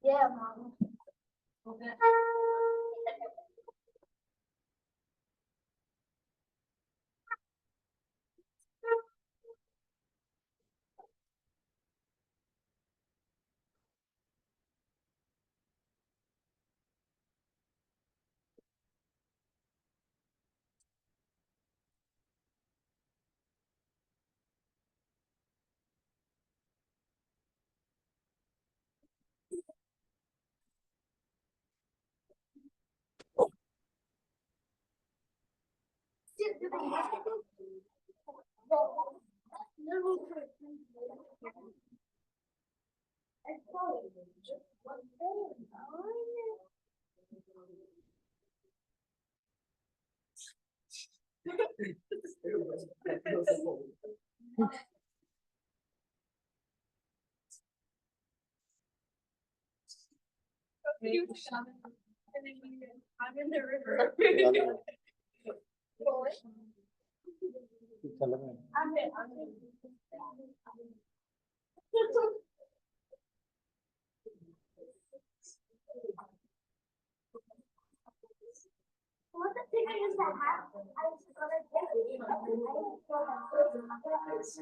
Yeah, mom. Okay. I'm in the river. I'm in. What the thing is that happened? I was gonna get it. That's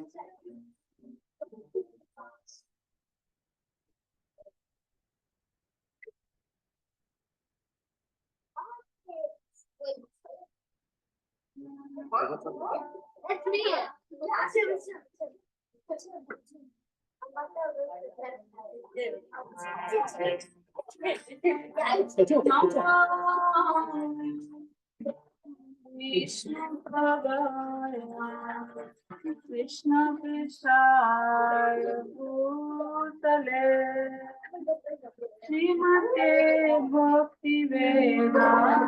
me. Vishnu Bhagavan Krishna Krishna Bhutale Srimate Bhakti Vedanta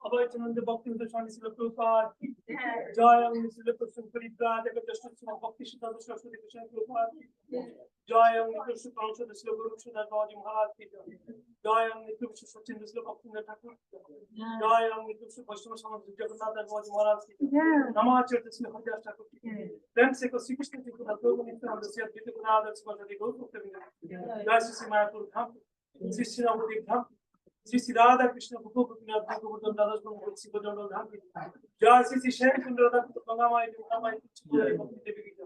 अभयचंद भक्ति स्वामी श्री प्रभुपाद की जय अंग Shri Krishna परिव्राजक just भक्ति सिद्धांत सरस्वती कृष्ण प्रभुपाद की जय अंग कृष्ण पांचशत श्री गुरु सुधार बाबू महाराज की जय अंग कृष्ण सचिन श्री भक्ति ठाकुर जय अंग कृष्ण वैष्णव समाज जगन्नाथ बाबू महाराज की नमाचर श्री हरिदास ठाकुर की प्रेम से को श्री कृष्ण जी को प्रभु नित्यानंद से अद्वितीय गुणाधर स्वामी गौर भक्त जय श्री मायापुर धाम श्री श्री रामदेव धाम श्री श्री राधा कृष्ण गोपीनाथ गोवर्धन दादा श्री गोवर्धन धाम की जय श्री श्याम सुंदर दास गंगा माई यमुना माई भक्ति देवी की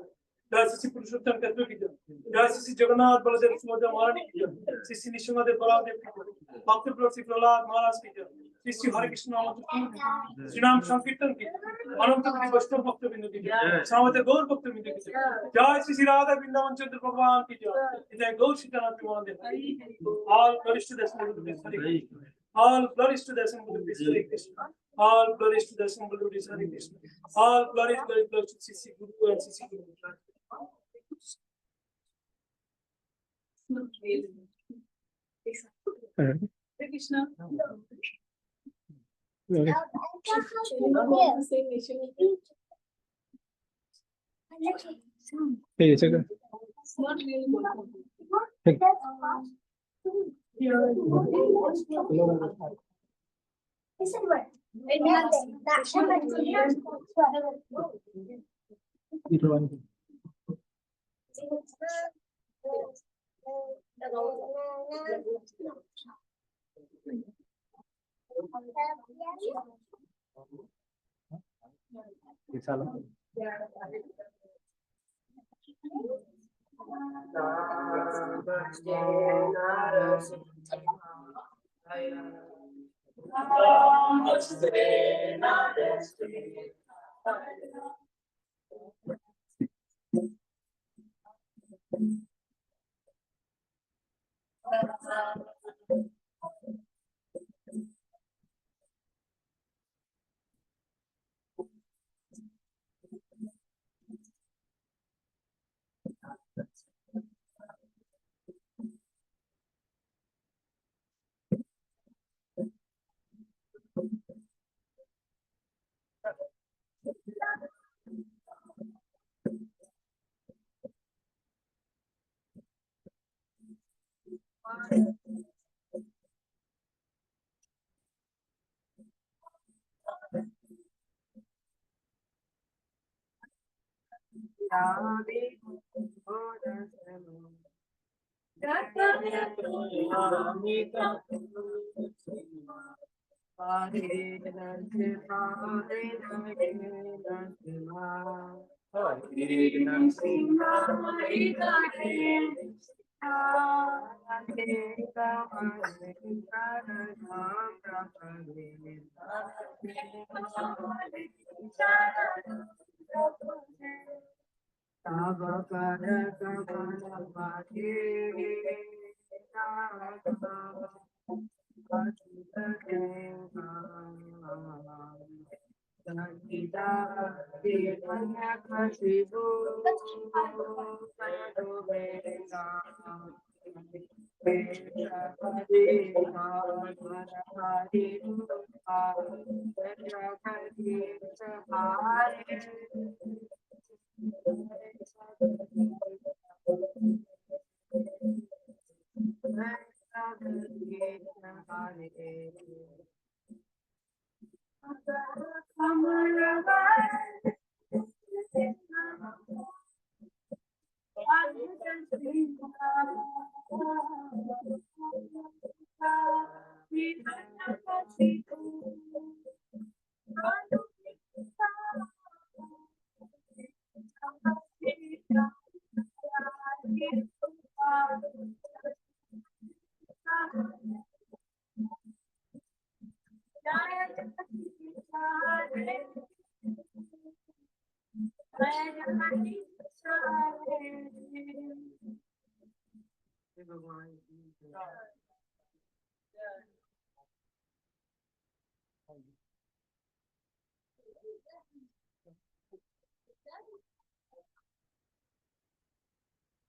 जय श्री पुरुषोत्तम तत्व की जय श्री जगन्नाथ बलदेव सुभद्रा महारानी की जय श्री श्री निशिंगदेव बलदेव की जय भक्त प्रभु श्री प्रहलाद महाराज की जय श्री श्री हरे कृष्ण नाम श्री नाम संकीर्तन की अनंत कोटि वैष्णव भक्त बिंदु की जय सावते गौर भक्त बिंदु की जय श्री श्री राधा वृंदावन चंद्र भगवान की जय गौर सीतानाथ महादेव ऑल वरिष्ठ दर्शन all glories to the assembled Lord Hare Krishna. All glories to the assembled Lord Hare Krishna. All glories to Sisi Guru and Sisi Guru. Hare Krishna. Hey, it's okay. It's not really good.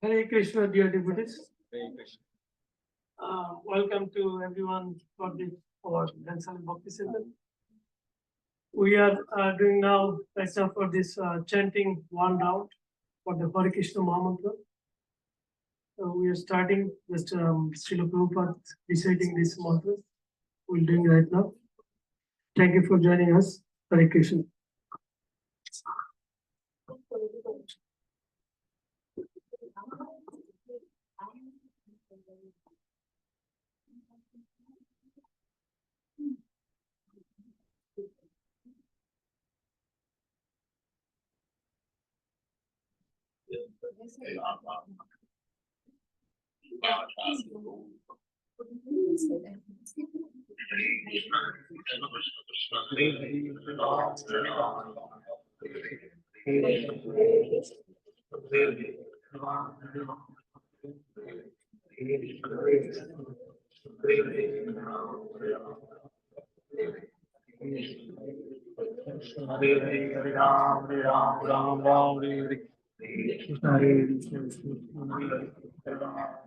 Hare Krishna, dear devotees. Welcome to everyone for our Bensalem Bhakti Center. We are doing now right now for this chanting one round for the Hare Krishna Mahamantra. So we are starting with Srila Prabhupada reciting this mantra. We're doing right now. Thank you for joining us. Hare Krishna. Hare Ram, Ram Ram, Hare Krishna, Hare Krishna, Hare Ram, Hare Ram.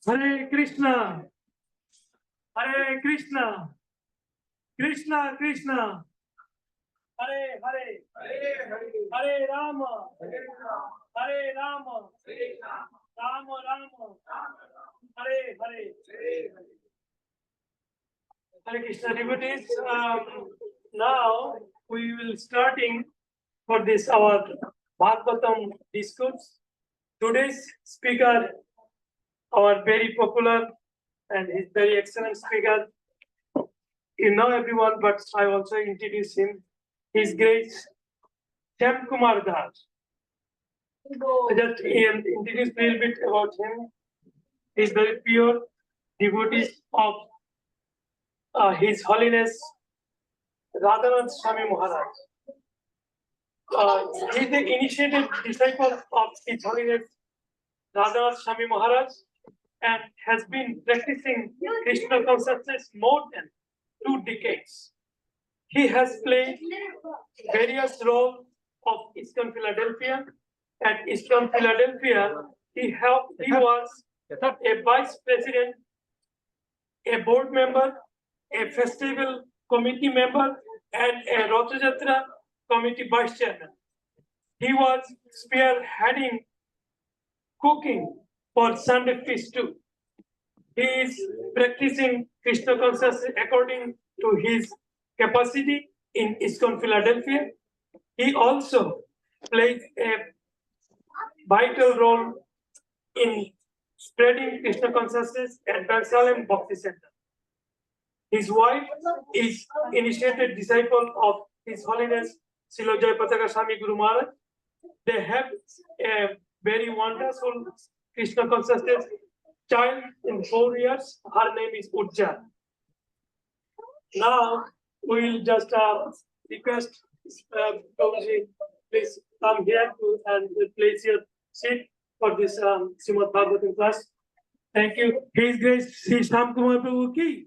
Hare Krishna, Hare Krishna, Krishna Krishna, Hare Hare, Hare Rama, Hare Rama, Rama Rama, Hare Hare. Hare Krishna devotees. Now we will starting for this our Bhagavatam discourse. Today's speaker, our very popular and his very excellent speaker. You know everyone, but I also introduce him. His Grace Shyam Kumar Das. I just introduce a little bit about him. He is very pure devotee of His Holiness Radhanath Swami Maharaj. He is the initiated disciple of His Holiness Radhanath Swami Maharaj and has been practicing Krishna consciousness more than 2 decades. He has played various roles of ISKCON Philadelphia. At ISKCON Philadelphia, he was a vice president, a board member, a festival committee member, and a Ratha Jatra committee vice chairman. He was spearheading cooking for Sunday feast too. He is practicing Krishna consciousness according to his capacity in ISKCON Philadelphia. He also plays a vital role in spreading Krishna consciousness at Bensalem Bhakti Center. His wife is initiated disciple of His Holiness Srila Jayapataka Swami Guru Maharaj. They have a very wonderful Krishna consciousness child in 4 years. Her name is Urja. Now we will just request Prabhuji, please come here and place your seat for this Srimad Bhagavatam class. Thank you. His Grace Sri Shyam Kumar Prabhu ki.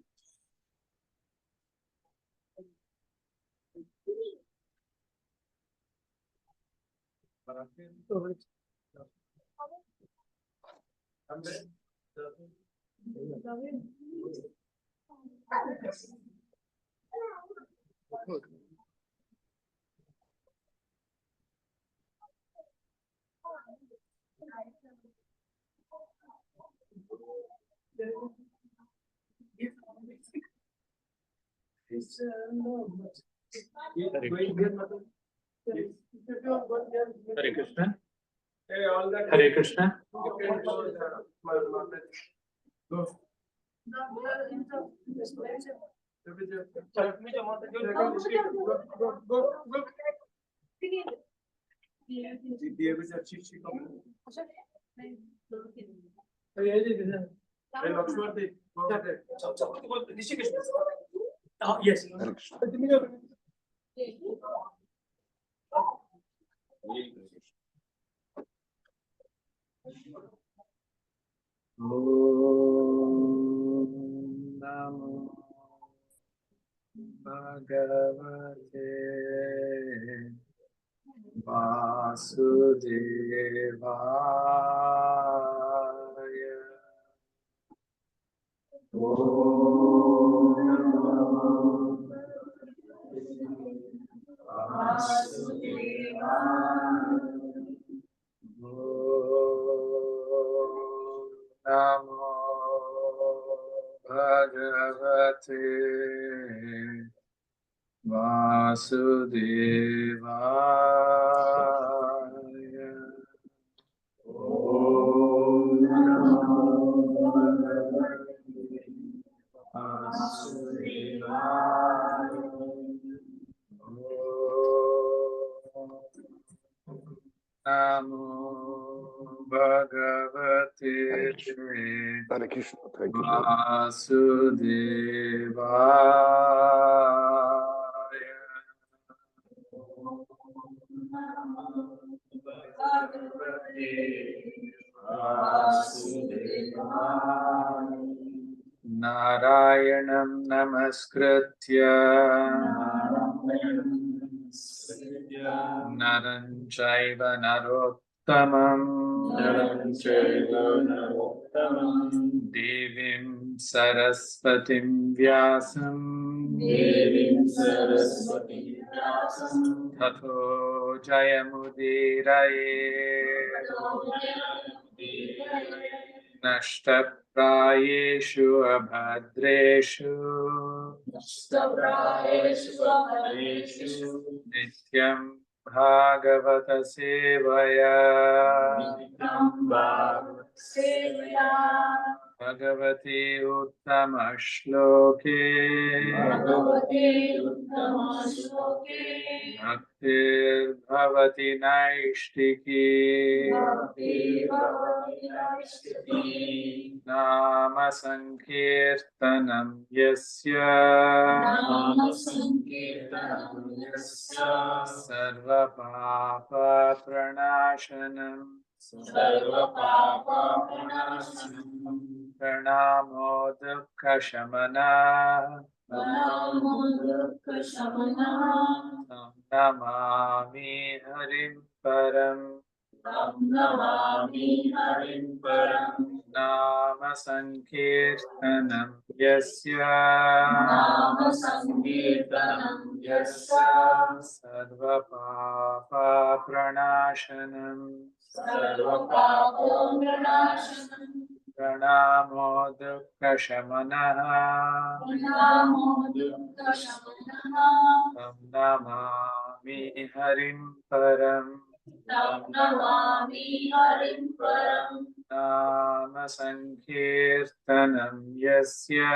Hare Krishna. Hare Krishna. Yes. Om Namo Bhagavate Vasudevaya. Om Namo Vasudevaya. Namo Bhagavate Vasudevaya. Om Namo Bhagavate Vasudevaya. Namo Bhagavate Hare Krishna. Thank you, Lord. Vasudevaya. Narayanam namaskritya naram chaiva narottamam devim saraswatim vyasam tato jayamudiraye nashtaprayeshu abhadreshu nityam bhagavata sevaya bhagavati uttama shloke bhaktir bhavati naishtiki nama sankirtanam yasya sarva papa pranashanam pranamo dukkha shamana namami harim param nama sankirtanam yasya sarva papa pranashanam pranamo dukkha shamanah tam namami harim param nama sankirtanam yasya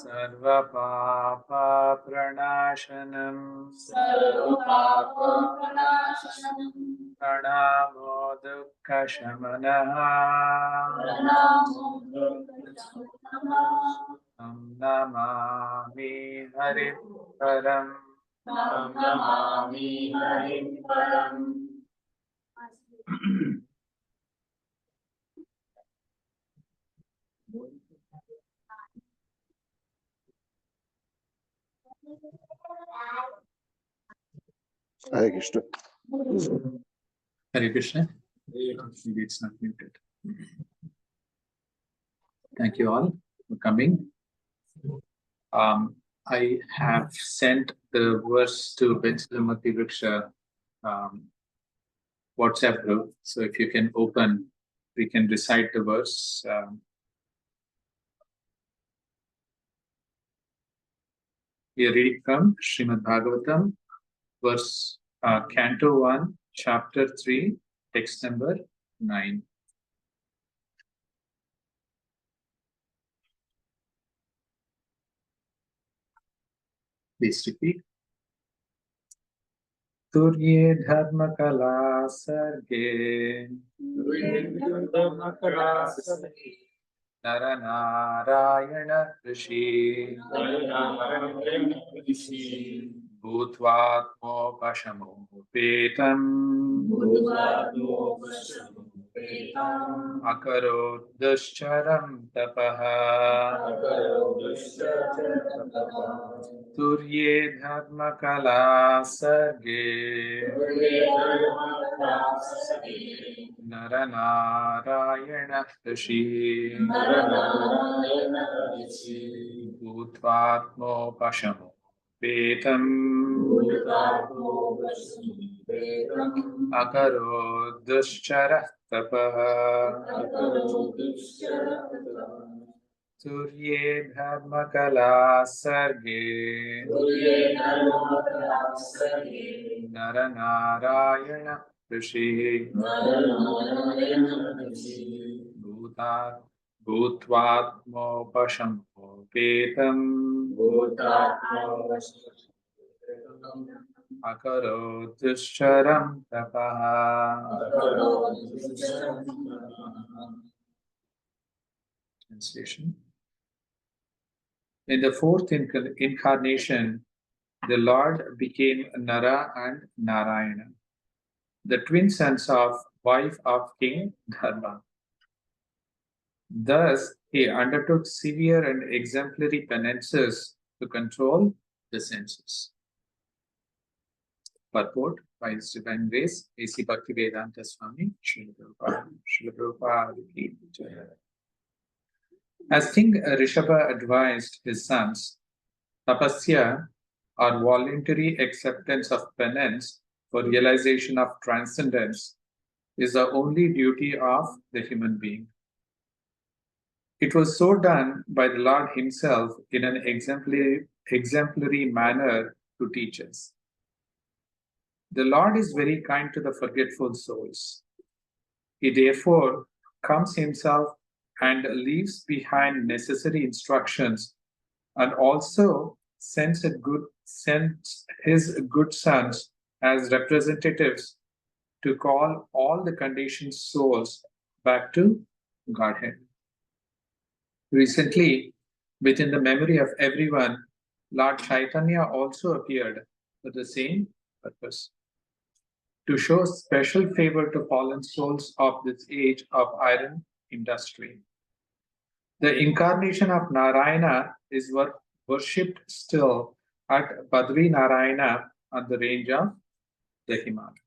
sarva papa pranashanam pranamo dukkha shamanah tam namami harim param Hare Krishna. Hare Krishna. Maybe it's not muted. Thank you all for coming. I have sent the verse to Bensalem WhatsApp group. So if you can open, we can recite the verse. We are reading from Srimad Bhagavatam, verse Canto 1, Chapter 3, text number 9. Please repeat. Turye dharma kala sarge Nara Narayana Rishi Bhutvatmo Pashamo Petam Akaro Duscharam Tapaha Turye Dharma Kala Sarge Nara Narayana Rishi Bhutvatmo Pashamo Petam Akaro Duschara Tapaha Turye Dharma Kala Sarge Nara Narayana Rishi Bhutvatmo Pashamo Petam Akaro Duscharam Tapaha. Translation. In the fourth incarnation, the Lord became Nara and Narayana, the twin sons of wife of King Dharma. Thus, he undertook severe and exemplary penances to control the senses. Purport by His Divine Grace, A.C. Bhaktivedanta Swami, Srila Prabhupada ki jai. As King Rishabha advised his sons, tapasya, or voluntary acceptance of penance for realization of transcendence, is the only duty of the human being. It was so done by the Lord himself in an exemplary manner to teach us. The Lord is very kind to the forgetful souls. He therefore comes himself and leaves behind necessary instructions, and also sends his good sons as representatives to call all the conditioned souls back to Godhead. Recently, within the memory of everyone, Lord Chaitanya also appeared for the same purpose, to show special favor to fallen souls of this age of iron industry. The incarnation of Narayana is worshipped still at Badri Narayana on the range of the Himalayas.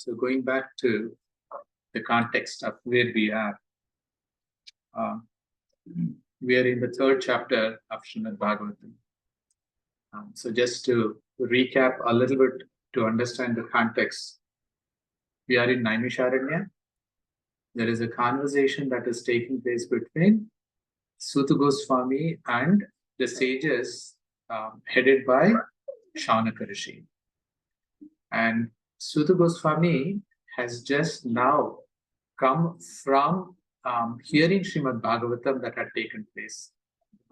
So going back to the context of where we are in the third chapter of Srimad Bhagavatam. So just to recap a little bit to understand the context, we are in Naimisharanya. There is a conversation that is taking place between Suta Goswami and the sages headed by Shaunaka Rishi. And Suta Goswami has just now come from hearing Srimad Bhagavatam that had taken place.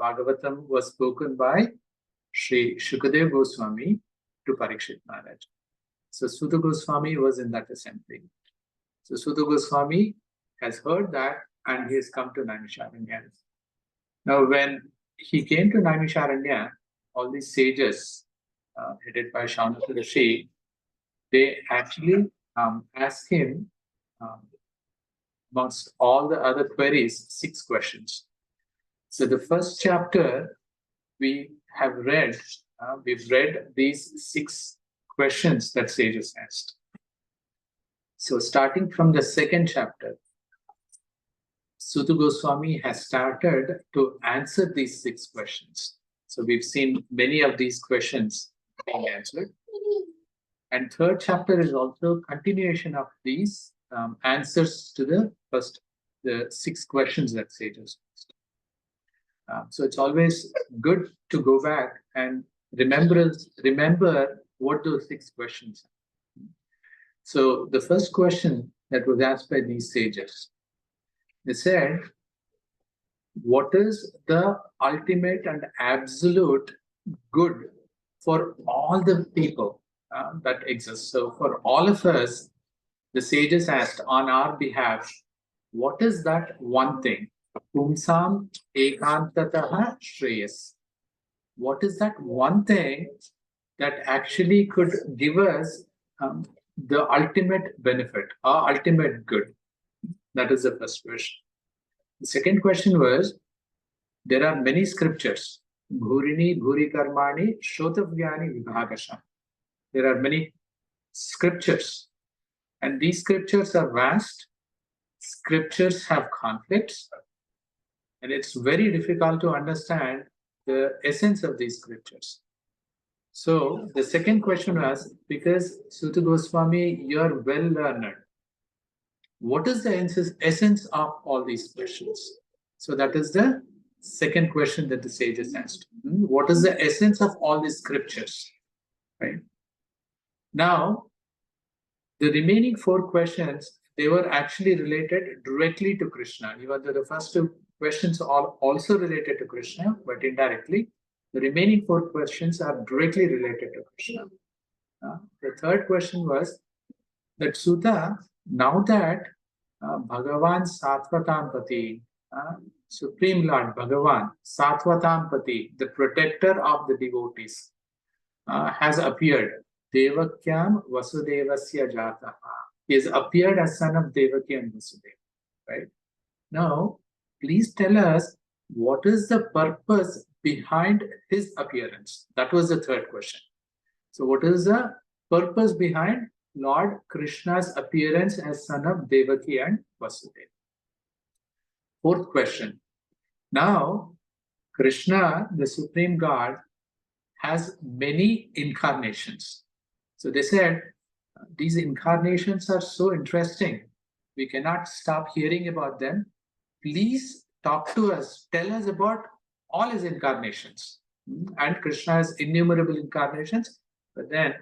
Bhagavatam was spoken by Sri Shukadev Goswami to Parikshit Maharaj. So Suta Goswami was in that assembly. So Suta Goswami has heard that and he has come to Naimisharanya. Now, when he came to Naimisharanya, all these sages, headed by Shaunaka Rishi, they actually asked him, amongst all the other queries, 6 questions. So the first chapter we have read, we've read these 6 questions that sages asked. So starting from the second chapter, Suta Goswami has started to answer these 6 questions. So we've seen many of these questions being answered. And third chapter is also continuation of these answers to the 6 questions that sages asked. So it's always good to go back and remember what those 6 questions are. So the first question that was asked by these sages, they said, what is the ultimate and absolute good for all the people that exist? So for all of us, the sages asked on our behalf, what is that one thing? Pumsam ekantataha shreyas. What is that one thing that actually could give us the ultimate benefit, or ultimate good? That is the first question. The second question was, there are many scriptures. Bhurini, bhuri karmani, shrotavyani vibhagasha. There are many scriptures. And these scriptures are vast. Scriptures have conflicts. And it's very difficult to understand the essence of these scriptures. So the second question was, because Suta Goswami, you're well learned, what is the essence of all these questions? So that is the second question that the sages asked. What is the essence of all these scriptures? Right? Now, the remaining 4 questions, they were actually related directly to Krishna. Even though the first 2 questions are also related to Krishna, but indirectly, the remaining 4 questions are directly related to Krishna. The third question was that Suta, now that Bhagavan Satvatampati, Supreme Lord Bhagavan Satvatampati, the protector of the devotees, has appeared. Devakyam Vasudevasya Jataha. He has appeared as son of Devaki and Vasudeva. Right? Now, please tell us, what is the purpose behind his appearance? That was the third question. So what is the purpose behind Lord Krishna's appearance as son of Devaki and Vasudeva? Fourth question. Now, Krishna, the Supreme God, has many incarnations. So they said, these incarnations are so interesting. We cannot stop hearing about them. Please talk to us. Tell us about all his incarnations. And Krishna has innumerable incarnations. But then,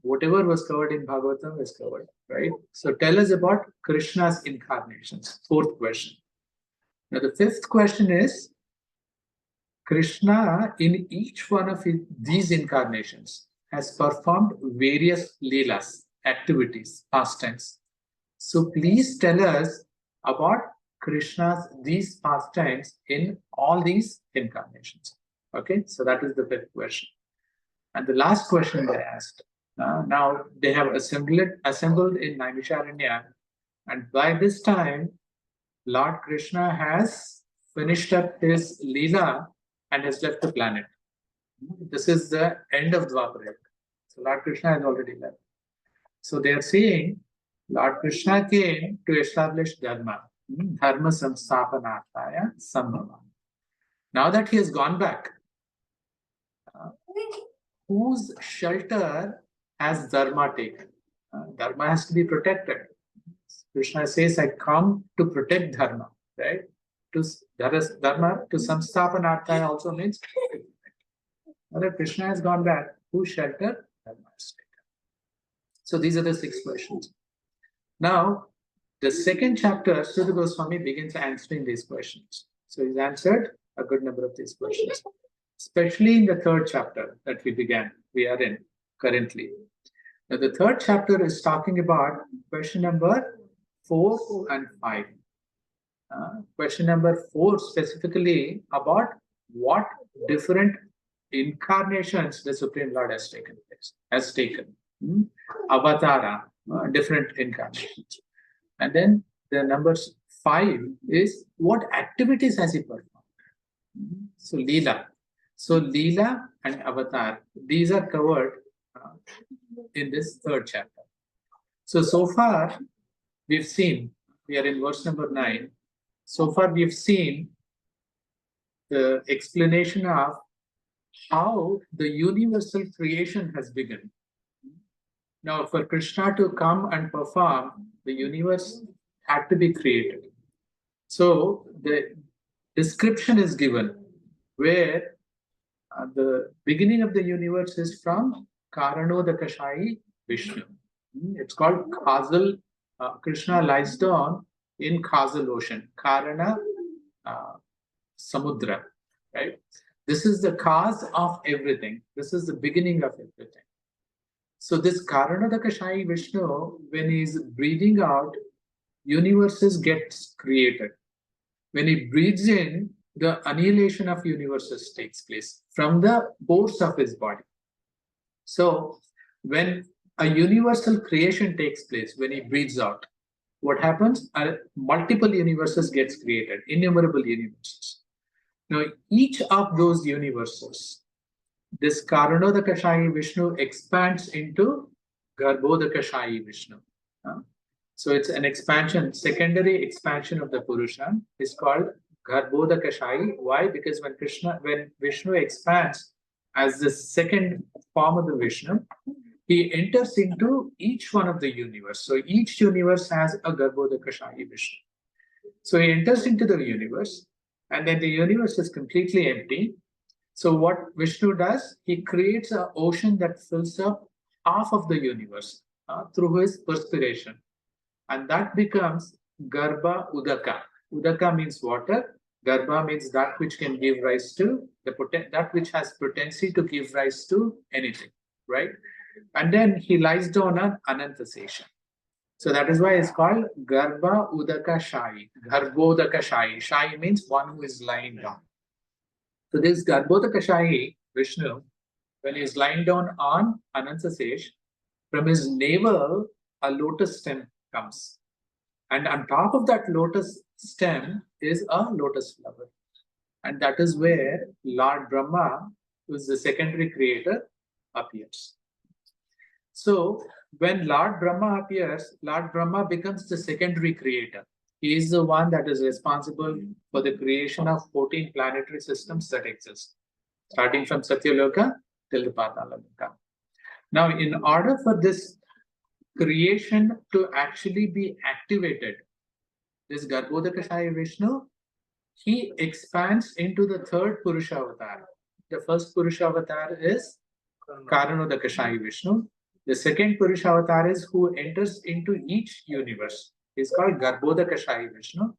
whatever was covered in Bhagavatam is covered, right? So tell us about Krishna's incarnations. Fourth question. Now the fifth question is, Krishna in each one of these incarnations has performed various leelas, activities, pastimes. So please tell us about these pastimes in all these incarnations. Okay, so that is the fifth question. And the last question they asked, now they have assembled in Naimisharanya, and by this time, Lord Krishna has finished up his leela and has left the planet. This is the end of Dwapara. So Lord Krishna has already left. So they are saying, Lord Krishna came to establish Dharma. Dharma samsthapanarthaya sambhava. Now that he has gone back, whose shelter has Dharma taken? Dharma has to be protected. Krishna says, I come to protect Dharma, right? Dharma to samsthapanarthaya also means now that Krishna has gone back, whose shelter? Dharma has taken. So these are the 6 questions. Now, the second chapter, Suta Goswami begins answering these questions. So he's answered a good number of these questions, especially in the third chapter that we are in currently. Now, the third chapter is talking about question number 4 and 5. Question number 4 specifically about what different incarnations the Supreme Lord has taken. Avatara, different incarnations. And then the number 5 is what activities has he performed? So Leela. So Leela and Avatar, these are covered in this 3rd chapter. So far we've seen, we are in verse number 9. So far we've seen the explanation of how the universal creation has begun. Now, for Krishna to come and perform, the universe had to be created. So the description is given where the beginning of the universe is from Karanodakashayi Vishnu. It's called Khazal. Krishna lies down in Khazal ocean, Karana Samudra, right? This is the cause of everything. This is the beginning of everything. So this Karanodakashayi Vishnu, when he is breathing out, universes gets created. When he breathes in, the annihilation of universes takes place from the pores of his body. So when a universal creation takes place, when he breathes out, what happens? Multiple universes gets created, innumerable universes. Now, each of those universes, this Karanodakashayi Vishnu expands into Garbhodakashayi Vishnu. So it's an expansion, secondary expansion of the Purusha is called Garbhodakashayi. Why? Because when Vishnu expands as the second form of the Vishnu, he enters into each one of the universe. So each universe has a Garbhodakashayi Vishnu. So he enters into the universe, and then the universe is completely empty. So what Vishnu does, he creates an ocean that fills up half of the universe through his perspiration. And that becomes Garbha Udaka. Udaka means water. Garbha means that which can give rise to, that which has potency to give rise to anything, right? And then he lies down on Anantasesha. So that is why it's called Garbha Udaka Shayi. Garbhodaka Shayi. Shayi means one who is lying down. So this Garbhodakashayi Vishnu, when he is lying down on Anantasesh, from his navel a lotus stem comes. And on top of that lotus stem is a lotus flower. And that is where Lord Brahma, who is the secondary creator, appears. So when Lord Brahma appears, Lord Brahma becomes the secondary creator. He is the one that is responsible for the creation of 14 planetary systems that exist, starting from Satyaloka till the Patalaloka. Now, in order for this creation to actually be activated, this Garbhodakashayi Vishnu, he expands into the 3rd Purusha avatar. The first Purusha avatar is Karanodakashayi Vishnu. The second Purusha avatar is who enters into each universe. It's called Garbhodakashayi Vishnu.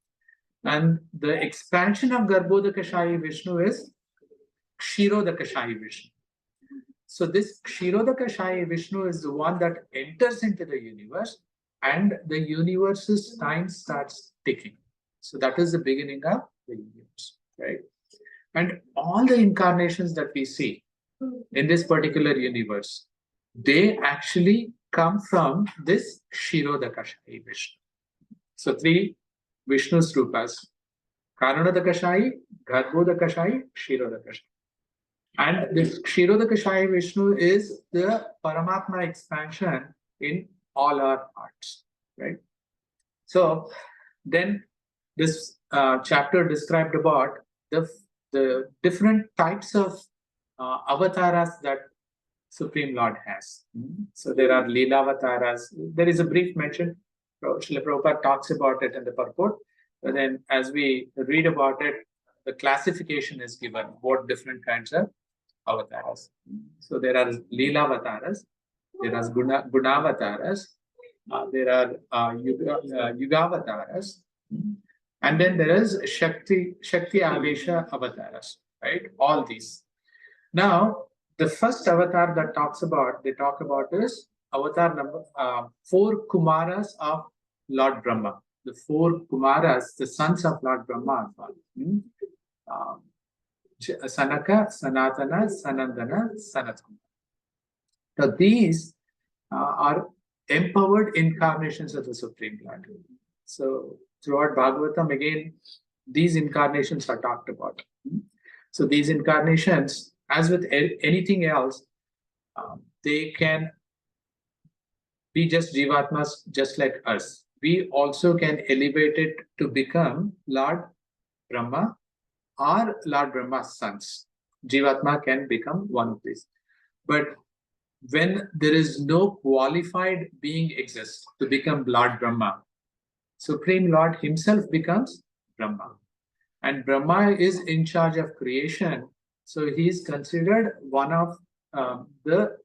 And the expansion of Garbhodakashayi Vishnu is Kshirodakashayi Vishnu. So this Kshirodakashayi Vishnu is the one that enters into the universe, and the universe's time starts ticking. So that is the beginning of the universe, right? And all the incarnations that we see in this particular universe, they actually come from this Kshirodakashayi Vishnu. So 3 Vishnu's rupas: Karanodakashayi, Garbhodakashayi, Kshirodakashayi. And this Kshirodakashayi Vishnu is the Paramatma expansion in all our hearts, right? So then this chapter described about the different types of avatars that Supreme Lord has. So there are Leela avatars. There is a brief mention. Srila Prabhupada talks about it in the purport. But then as we read about it, the classification is given, what different kinds of avatars. So there are Leela avatars, there are Gunavataras, there are Yuga avatars, and then there is Shakti Avesha avatars, right? All these. Now, the first avatar that they talk about is avatar number 4 Kumaras of Lord Brahma. the four Kumaras, the sons of Lord Brahma. Sanaka, Sanatana, Sanandana, Sanat Kumar. Now these are empowered incarnations of the Supreme Lord. So throughout Bhagavatam, again, these incarnations are talked about. So these incarnations, as with anything else, they can be just Jivatmas, just like us. We also can elevate it to become Lord Brahma or Lord Brahma's sons. Jivatma can become one of these. But when there is no qualified being exists to become Lord Brahma, Supreme Lord himself becomes Brahma. And Brahma is in charge of creation. So he is considered one of the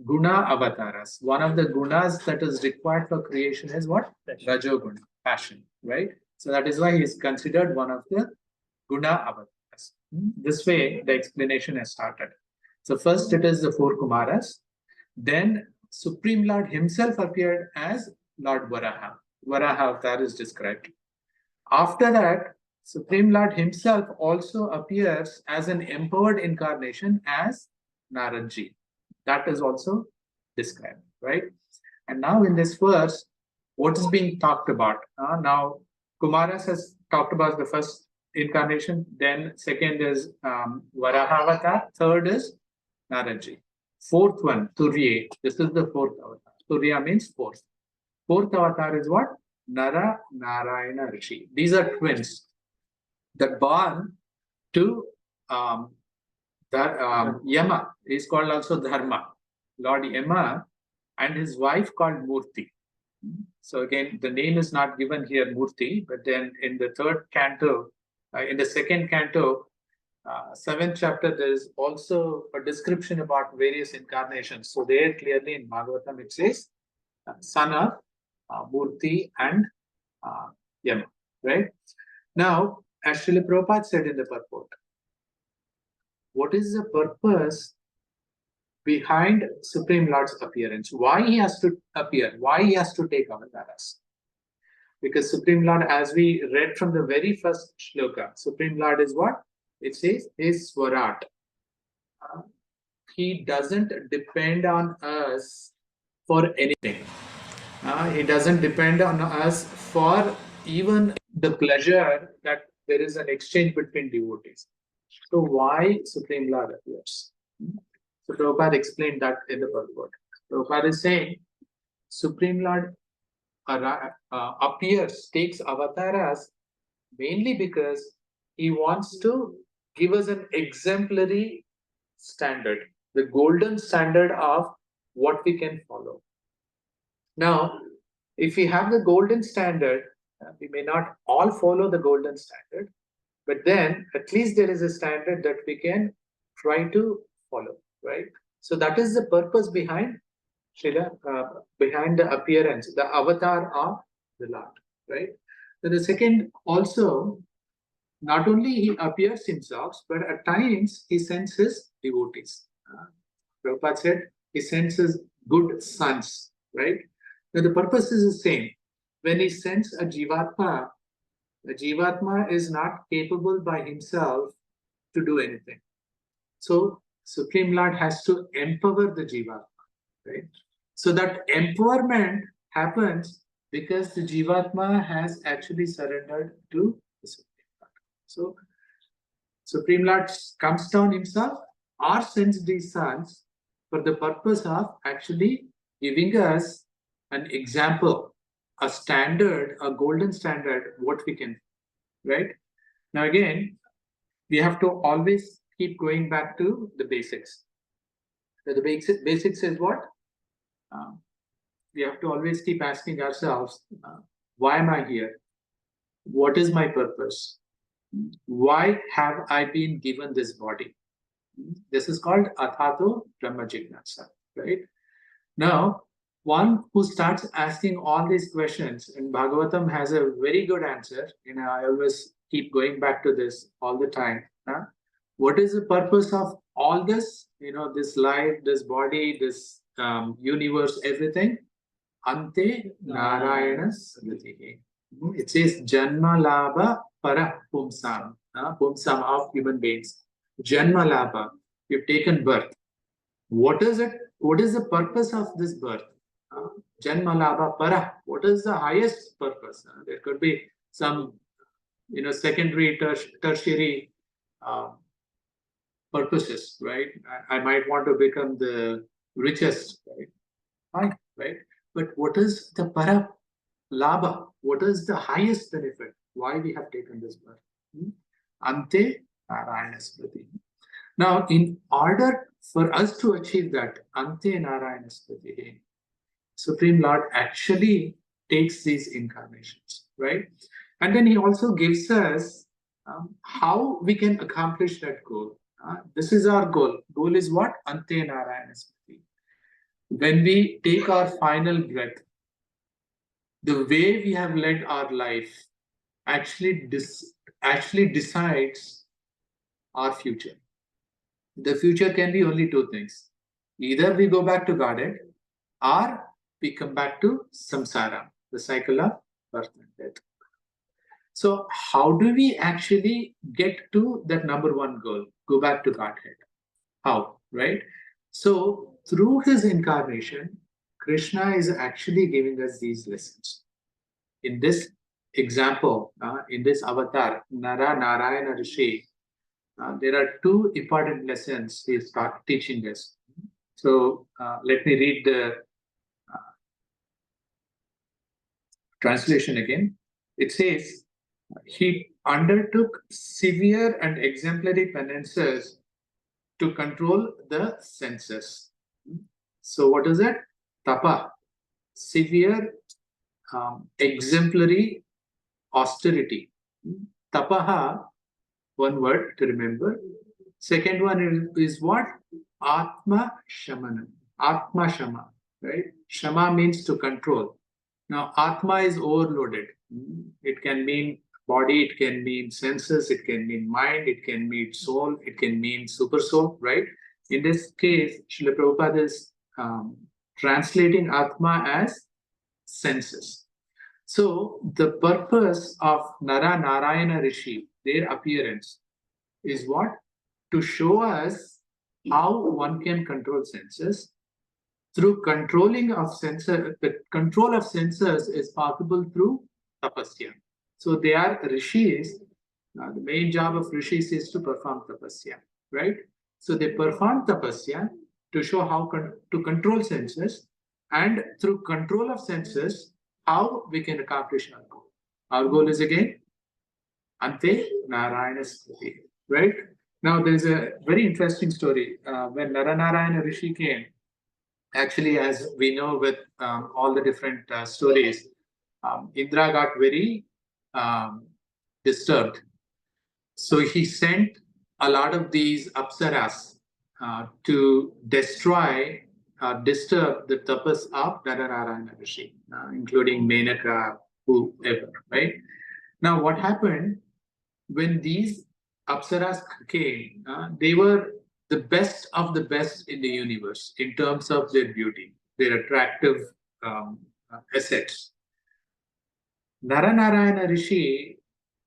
Guna avatars. One of the gunas that is required for creation is what? Rajoguna, passion, right? So that is why he is considered one of the Guna avatars. This way, the explanation has started. So first it is the four Kumaras. Then Supreme Lord himself appeared as Lord Varaha. Varaha avatar is described. After that, Supreme Lord himself also appears as an empowered incarnation as Naradji. That is also described, right? And now in this verse, what is being talked about? Now, Kumaras has talked about the first incarnation, then second is Varaha, third is Naradji. Fourth one, Turya. This is the fourth avatar. Turya means fourth. Fourth avatar is what? Nara Narayana Rishi. These are twins that born to Yama is called also Dharma, Lord Yama, and his wife called Murti. So again, the name is not given here, Murti, but then in the third canto, in the second canto, 7th chapter, there is also a description about various incarnations. So there clearly in Bhagavatam it says, son of Murti and Yama, right? Now, as Srila Prabhupada said in the purport, what is the purpose behind Supreme Lord's appearance? Why he has to appear? Why he has to take avatars? Because Supreme Lord, as we read from the very first shloka, Supreme Lord is what? It says, is Swarat. He doesn't depend on us for anything. He doesn't depend on us for even the pleasure that there is an exchange between devotees. So why Supreme Lord appears? So Prabhupada explained that in the purport. Prabhupada is saying, Supreme Lord appears, takes avatars mainly because he wants to give us an exemplary standard, the golden standard of what we can follow. Now, if we have the golden standard, we may not all follow the golden standard, but then at least there is a standard that we can try to follow, right? So that is the purpose behind behind the appearance, the avatar of the Lord, right? So the second also, not only he appears himself, but at times he sends his devotees. Prabhupada said he sends his good sons, right? Now the purpose is the same. When he sends a Jivatma, the Jivatma is not capable by himself to do anything. So Supreme Lord has to empower the Jivatma, right? So that empowerment happens because the Jivatma has actually surrendered to the Supreme Lord. So Supreme Lord comes down himself or sends these sons for the purpose of actually giving us an example, a standard, a golden standard, what we can, right? Now again, we have to always keep going back to the basics. So the basics is what? We have to always keep asking ourselves, why am I here? What is my purpose? Why have I been given this body? This is called Athato Brahma Jignasa, right? Now, one who starts asking all these questions, and Bhagavatam has a very good answer. I always keep going back to this all the time. What is the purpose of all this? This life, this body, this universe, everything? Ante Narayana Smriti. It says Janma Labha Para Pumsam. Pumsam of human beings. Janma Labha. You've taken birth. What is it? What is the purpose of this birth? Janma Labha Para. What is the highest purpose? There could be some, secondary, tertiary purposes, right? I might want to become the richest, right? Fine, right? But what is the para labha? What is the highest benefit? Why we have taken this birth? Ante Narayana Smriti. Now, in order for us to achieve that, Ante Narayana Smriti, Supreme Lord actually takes these incarnations, right? And then he also gives us how we can accomplish that goal. This is our goal. Goal is what? Ante Narayana Smriti. When we take our final breath, the way we have led our life actually decides our future. The future can be only two things. Either we go back to Godhead, or we come back to samsara, the cycle of birth and death. So how do we actually get to that number one goal? Go back to Godhead. How, right? So through his incarnation, Krishna is actually giving us these lessons. In this example, in this avatar, Nara Narayana Rishi, there are two important lessons he is teaching us. So let me read the translation again. It says, he undertook severe and exemplary penances to control the senses. So what is it? Tapa, severe, exemplary austerity. Tapaha, one word to remember. Second one is what? Atma Shamana. Atma Shama, right? Shama means to control. Now, Atma is overloaded. It can mean body, it can mean senses, it can mean mind, it can mean soul, it can mean super soul, right? In this case, Srila Prabhupada is translating Atma as senses. So, the purpose of Nara Narayana Rishi, their appearance, is what? To show us how one can control senses. Through controlling of senses, the control of senses is possible through tapasya. So they are rishis. The main job of rishis is to perform tapasya, right? So they perform tapasya to show how to control senses, and through control of senses, how we can accomplish our goal. Our goal is again Ante Narayana Smriti, right? Now there is a very interesting story. When Naranarayana Rishi came, actually, as we know with all the different stories, Indra got very disturbed. So he sent a lot of these apsaras to destroy, disturb the tapas of Naranarayana Rishi, including Menaka, whoever, right? Now, what happened when these apsaras came? They were the best of the best in the universe in terms of their beauty, their attractive assets. Naranarayana Rishi,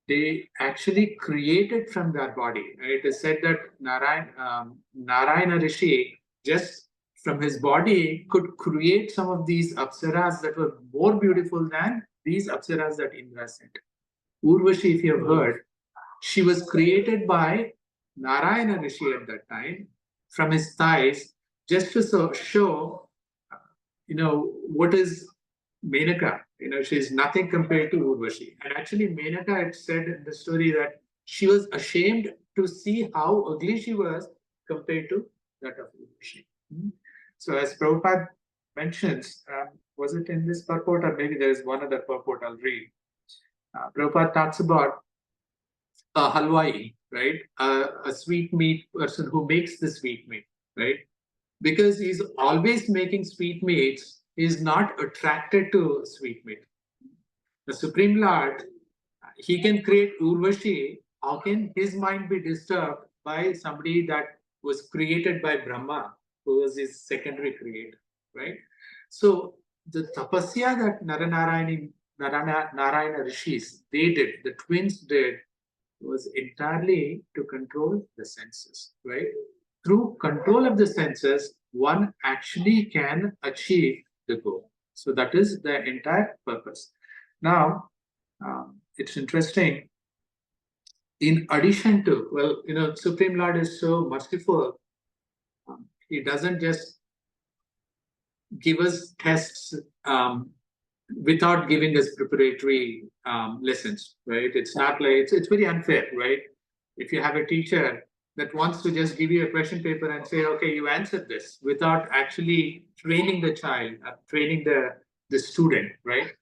they actually created from their body. It is said that Narayana Rishi, just from his body, could create some of these apsaras that were more beautiful than these apsaras that Indra sent. Urvashi, if you have heard, she was created by Narayana Rishi at that time from his thighs, just to show, what is Menaka. She's nothing compared to Urvashi. And actually, Menaka had said in the story that she was ashamed to see how ugly she was compared to that of Urvashi. So, as Prabhupada mentions, was it in this purport, or maybe there is one other purport I'll read? Prabhupada talks about a halwai, right? A sweet meat person who makes the sweet meat, right? Because he's always making sweet meats, he's not attracted to sweet meat. The Supreme Lord, he can create Urvashi. How can his mind be disturbed by somebody that was created by Brahma, who was his secondary creator, right? So the tapasya that Narayana Rishis, they did, the twins did, was entirely to control the senses, right? Through control of the senses, one actually can achieve the goal. So that is the entire purpose. Now, it's interesting. In addition to, well, Supreme Lord is so merciful. He doesn't just give us tests without giving us preparatory lessons, right? It's not like it's very unfair, right? If you have a teacher that wants to just give you a question paper and say, okay, you answered this without actually training the child, training the student, right?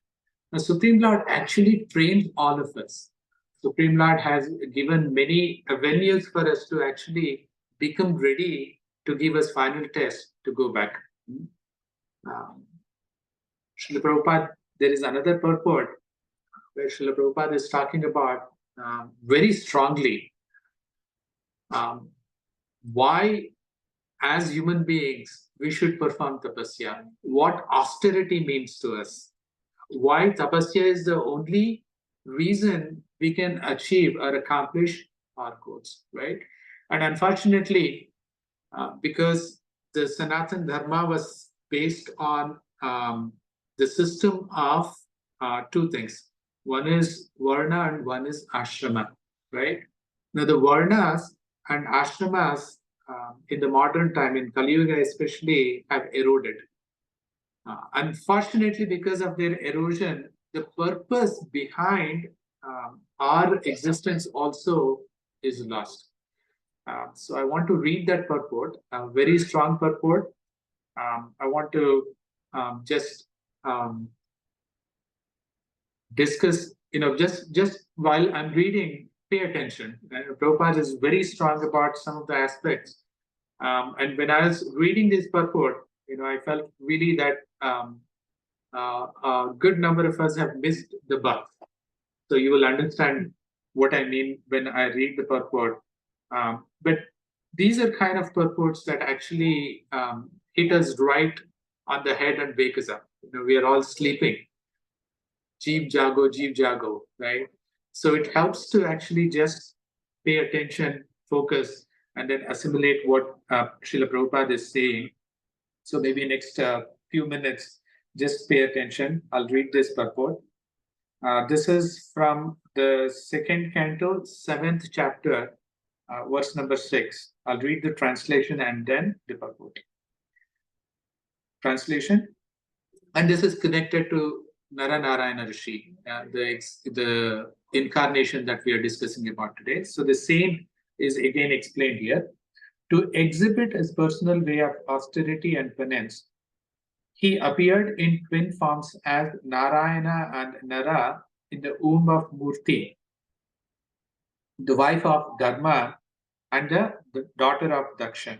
Now, Supreme Lord actually trains all of us. Supreme Lord has given many venues for us to actually become ready to give us final tests to go back. Srila Prabhupada, there is another purport where Srila Prabhupada is talking about very strongly why, as human beings, we should perform tapasya, what austerity means to us, why tapasya is the only reason we can achieve or accomplish our goals, right? And unfortunately, because the Sanatan Dharma was based on the system of two things. One is Varna and one is Ashrama, right? Now, the Varnas and Ashramas in the modern time, in Kali Yuga especially, have eroded. Unfortunately, because of their erosion, the purpose behind our existence also is lost. So I want to read that purport, a very strong purport. I want to just discuss, just while I'm reading, pay attention. Prabhupada is very strong about some of the aspects. And when I was reading this purport, I felt really that a good number of us have missed the bus. So you will understand what I mean when I read the purport. But these are kind of purports that actually hit us right on the head and wake us up. We are all sleeping. Jeev jago, right? So it helps to actually just pay attention, focus, and then assimilate what Srila Prabhupada is saying. So maybe next few minutes, just pay attention. I'll read this purport. This is from the second canto, 7th chapter, verse number 6. I'll read the translation and then the purport. Translation. And this is connected to Narayana Rishi, the incarnation that we are discussing about today. So the same is again explained here. To exhibit his personal way of austerity and penance, he appeared in twin forms as Narayana and Nara in the womb of Murti, the wife of Dharma and the daughter of Dakshan.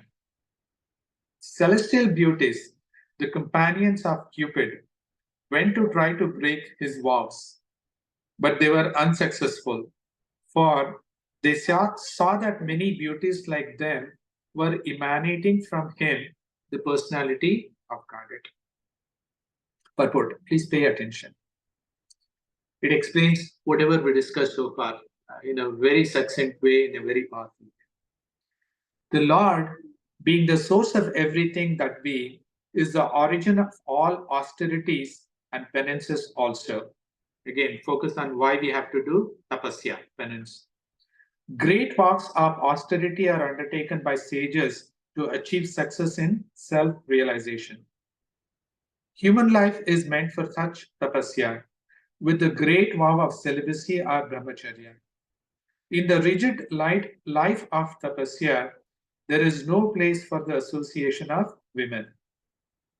Celestial beauties, the companions of Cupid, went to try to break his vows, but they were unsuccessful, for they saw that many beauties like them were emanating from him, the personality of Godhead. Purport, please pay attention. It explains whatever we discussed so far in a very succinct way, in a very powerful way. The Lord, being the source of everything that be, is the origin of all austerities and penances also. Again, focus on why we have to do tapasya, penance. Great works of austerity are undertaken by sages to achieve success in self-realization. Human life is meant for such tapasya, with the great vow of celibacy or brahmacharya. In the rigid life of tapasya, there is no place for the association of women.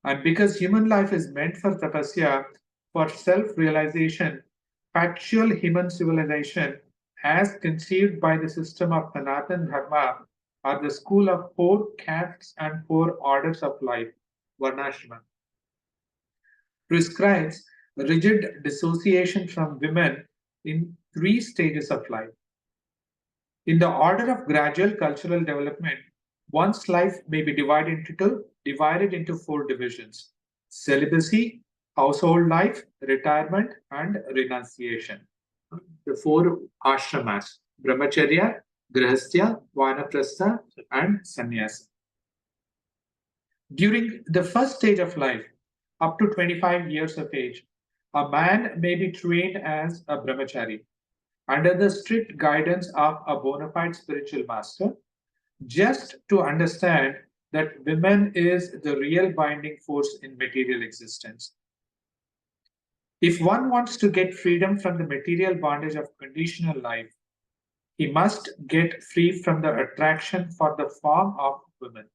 And because human life is meant for tapasya, for self-realization, factual human civilization, as conceived by the system of Sanatan Dharma, are the school of 4 castes and 4 orders of life, Varnashrama, prescribes rigid dissociation from women in 3 stages of life. In the order of gradual cultural development, one's life may be divided into 4 divisions: celibacy, household life, retirement, and renunciation. The four ashramas: brahmacharya, grihastha, vanaprastha, and sannyasa. During the first stage of life, up to 25 years of age, a man may be trained as a brahmachari under the strict guidance of a bona fide spiritual master, just to understand that women is the real binding force in material existence. If one wants to get freedom from the material bondage of conditional life, he must get free from the attraction for the form of women.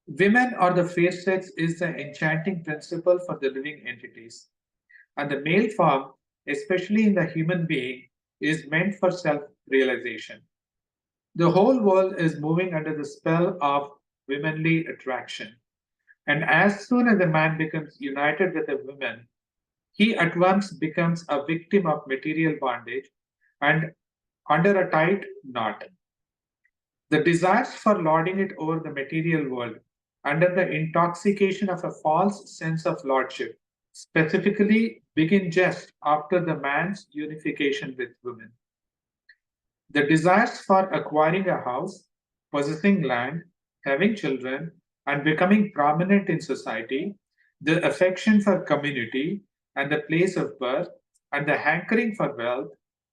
Women or the fair sex is the enchanting principle for the living entities, and the male form, especially in the human being, is meant for self-realization. The whole world is moving under the spell of womanly attraction, and as soon as a man becomes united with a woman, he at once becomes a victim of material bondage and under a tight knot. The desires for lording it over the material world under the intoxication of a false sense of lordship specifically begin just after the man's unification with women. The desires for acquiring a house, possessing land, having children, and becoming prominent in society, the affection for community and the place of birth, and the hankering for wealth,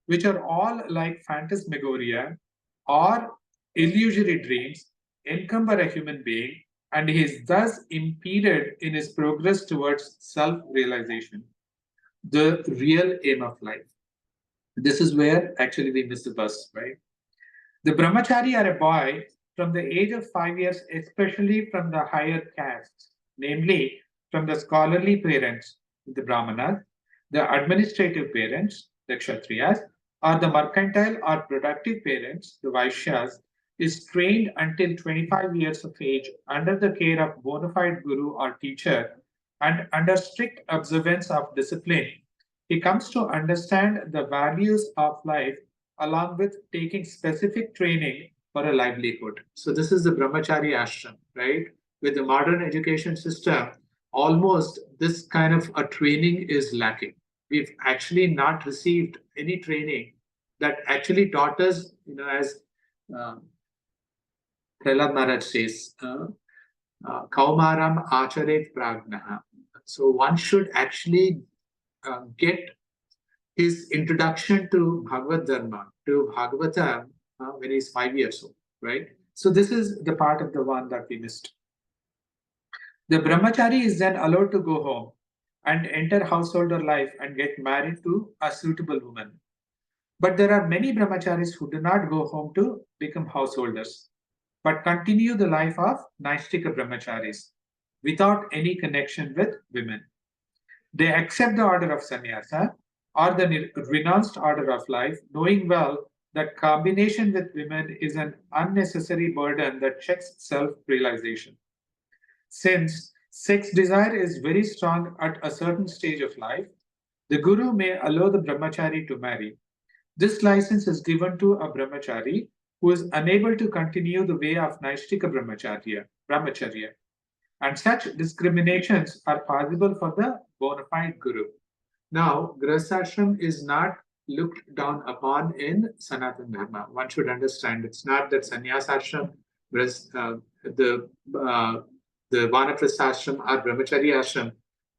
which are all like phantasmagoria or illusory dreams, encumber a human being, and he is thus impeded in his progress towards self realization, the real aim of life. This is where actually we miss the bus, right? The brahmachari are a boy from the age of 5 years, especially from the higher castes, namely from the scholarly parents, the brahmanas, the administrative parents, the kshatriyas, or the mercantile or productive parents, the vaishyas, is trained until 25 years of age under the care of bona fide guru or teacher and under strict observance of discipline. He comes to understand the values of life along with taking specific training for a livelihood. So this is the brahmachari ashram, right? With the modern education system, almost this kind of a training is lacking. We've actually not received any training that actually taught us, as Prahlad Maharaj says, Kaumaram Acharet Pragnaha. So one should actually get his introduction to Bhagavad Dharma, to Bhagavatam, when he's 5 years old, right? So this is the part of the one that we missed. The brahmachari is then allowed to go home and enter householder life and get married to a suitable woman. But there are many brahmacharis who do not go home to become householders, but continue the life of Naishtika brahmacharis without any connection with women. They accept the order of sannyasa or the renounced order of life, knowing well that combination with women is an unnecessary burden that checks self-realization. Since sex desire is very strong at a certain stage of life, the guru may allow the brahmachari to marry. This license is given to a brahmachari who is unable to continue the way of Naishtika brahmacharya. And such discriminations are possible for the bona fide guru. Now, grihastashram is not looked down upon in Sanatana Dharma. One should understand it's not that sannyasashram, the vanaprastha or brahmacharya ashram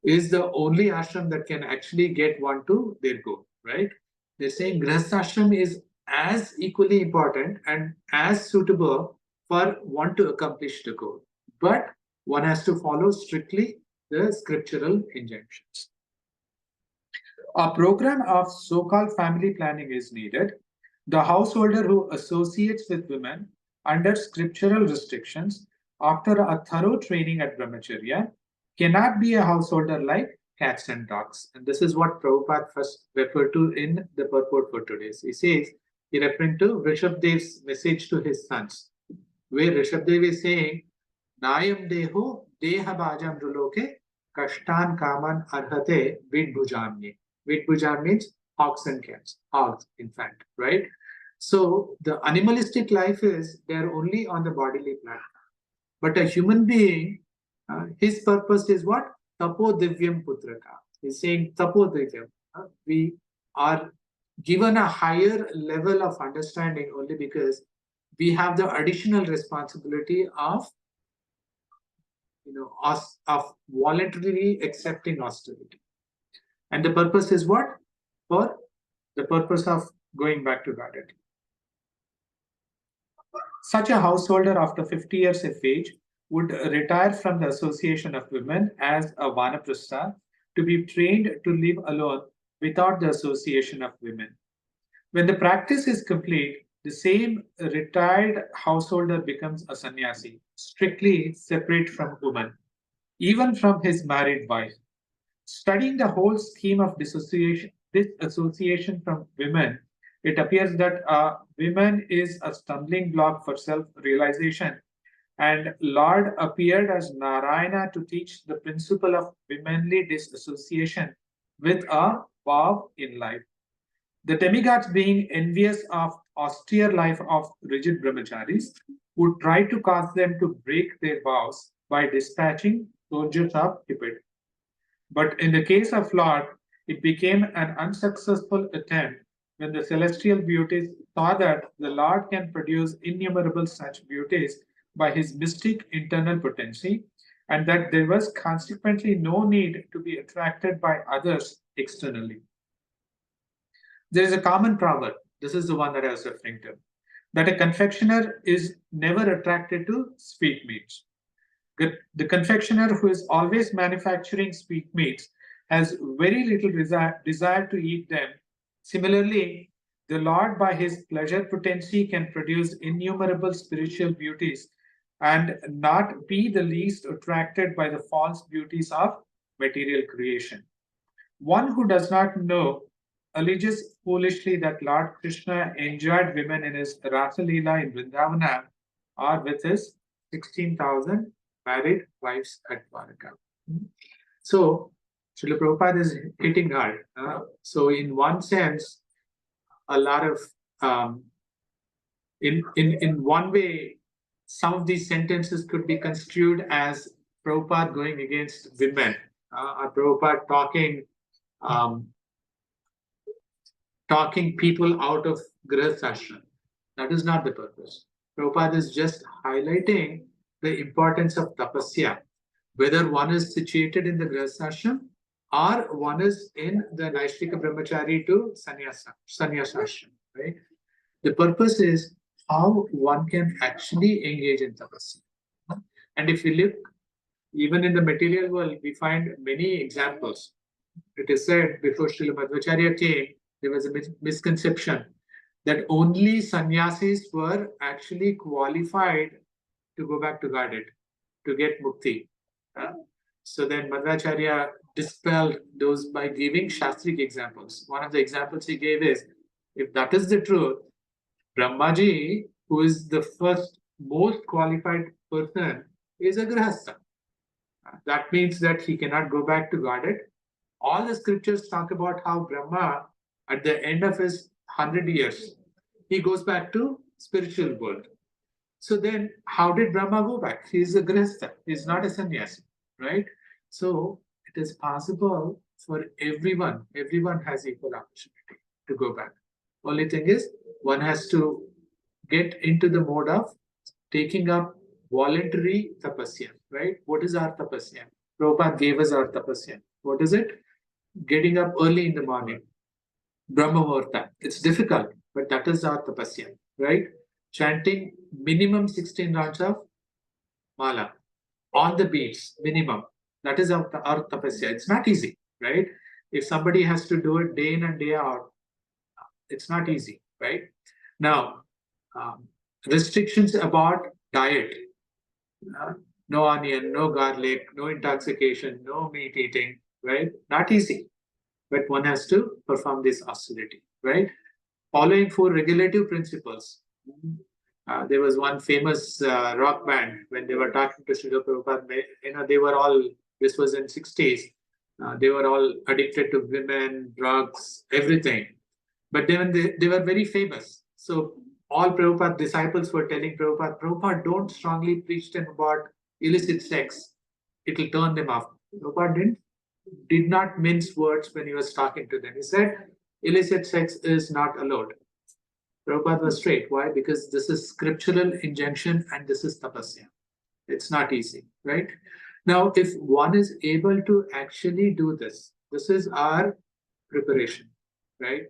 is the only ashram that can actually get one to their goal, right? They're saying grihastashram is as equally important and as suitable for one to accomplish the goal. But one has to follow strictly the scriptural injunctions. A program of so-called family planning is needed. The householder who associates with women under scriptural restrictions after a thorough training at brahmacharya cannot be a householder like cats and dogs. And this is what Prabhupada first referred to in the purport for today. He says, he referring to Rishabdev's message to his sons, where Rishabdev is saying, Nayam deho deha bhajam ruloke kashtan kaman arhate vidbhujamye. Vidbhujam means hogs and cats, hogs, in fact, right? So the animalistic life is they're only on the bodily platform. But a human being, his purpose is what? Tapo Divyam Putraka. He's saying Tapo Divyam. We are given a higher level of understanding only because we have the additional responsibility of of voluntarily accepting austerity. And the purpose is what? For the purpose of going back to Godhead. Such a householder after 50 years of age would retire from the association of women as a vanaprastha to be trained to live alone without the association of women. When the practice is complete, the same retired householder becomes a sannyasi, strictly separate from women, even from his married wife. Studying the whole scheme of disassociation from women, it appears that women is a stumbling block for self-realization, and Lord appeared as Narayana to teach the principle of womanly disassociation with a vow in life. The demigods, being envious of austere life of rigid brahmacharis, would try to cause them to break their vows by dispatching soldiers of Cupid. But in the case of Lord, it became an unsuccessful attempt when the celestial beauties saw that the Lord can produce innumerable such beauties by his mystic internal potency, and that there was consequently no need to be attracted by others externally. There is a common proverb, this is the one that I was referring to, that a confectioner is never attracted to sweetmeats. The confectioner who is always manufacturing sweetmeats has very little desire to eat them. Similarly, the Lord, by his pleasure potency, can produce innumerable spiritual beauties and not be the least attracted by the false beauties of material creation. One who does not know alleges foolishly that Lord Krishna enjoyed women in his Rasa Leela in Vrindavana or with his 16,000 married wives at Dwarka. So, Srila Prabhupada is hitting hard. So, in one sense, a lot of, in one way, some of these sentences could be construed as Prabhupada going against women, or Prabhupada talking people out of Grihasthashram. That is not the purpose. Prabhupada is just highlighting the importance of tapasya, whether one is situated in the Grihasthashram or one is in the Naishtika Brahmachari to Sannyasashram, right? The purpose is how one can actually engage in tapasya. And if you look, even in the material world, we find many examples. It is said before Srila Madhvacharya came, there was a misconception that only sannyasis were actually qualified to go back to Godhead, to get mukti. So then Madhvacharya dispelled those by giving Shastric examples. One of the examples he gave is, if that is the truth, Brahmaji, who is the first most qualified person, is a Grihastha. That means that he cannot go back to Godhead. All the scriptures talk about how Brahma, at the end of his 100 years, he goes back to spiritual world. So then, how did Brahma go back? He is a Grihastha. He is not a sannyasi, right? So it is possible for everyone. Everyone has equal opportunity to go back. Only thing is, one has to get into the mode of taking up voluntary tapasya, right? What is our tapasya? Prabhupada gave us our tapasya. What is it? Getting up early in the morning. Brahma Muhurta. It's difficult, but that is our tapasya, right? Chanting minimum 16 rounds of mala on the beats, minimum. That is our tapasya. It's not easy, right? If somebody has to do it day in and day out, it's not easy, right? Now, restrictions about diet. No onion, no garlic, no intoxication, no meat eating, right? Not easy. But one has to perform this austerity, right? Following 4 regulative principles. There was one famous rock band when they were talking to Srila Prabhupada, they were all, this was in 60s, they were all addicted to women, drugs, everything. But then they were very famous. So all Prabhupada disciples were telling Prabhupada, don't strongly preach them about illicit sex. It will turn them off. Prabhupada did not mince words when he was talking to them. He said, illicit sex is not allowed. Prabhupada was straight. Why? Because this is scriptural injunction and this is tapasya. It's not easy, right? Now, if one is able to actually do this, this is our preparation, right?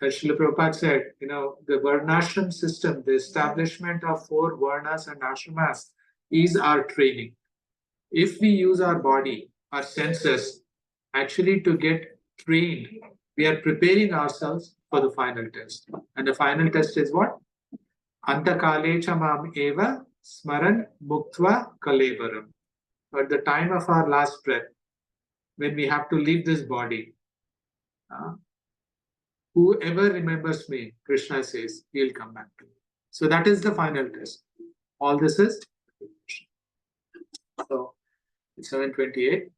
As Srila Prabhupada said, the Varnashram system, the establishment of 4 Varnas and Ashramas is our training. If we use our body, our senses, actually to get trained, we are preparing ourselves for the final test. And the final test is what? Antakalecha mam eva smaran muktva kalevaram. At the time of our last breath, when we have to leave this body, whoever remembers me, Krishna says, he'll come back to me. So that is the final test. All this is. So it's 7:28. I'd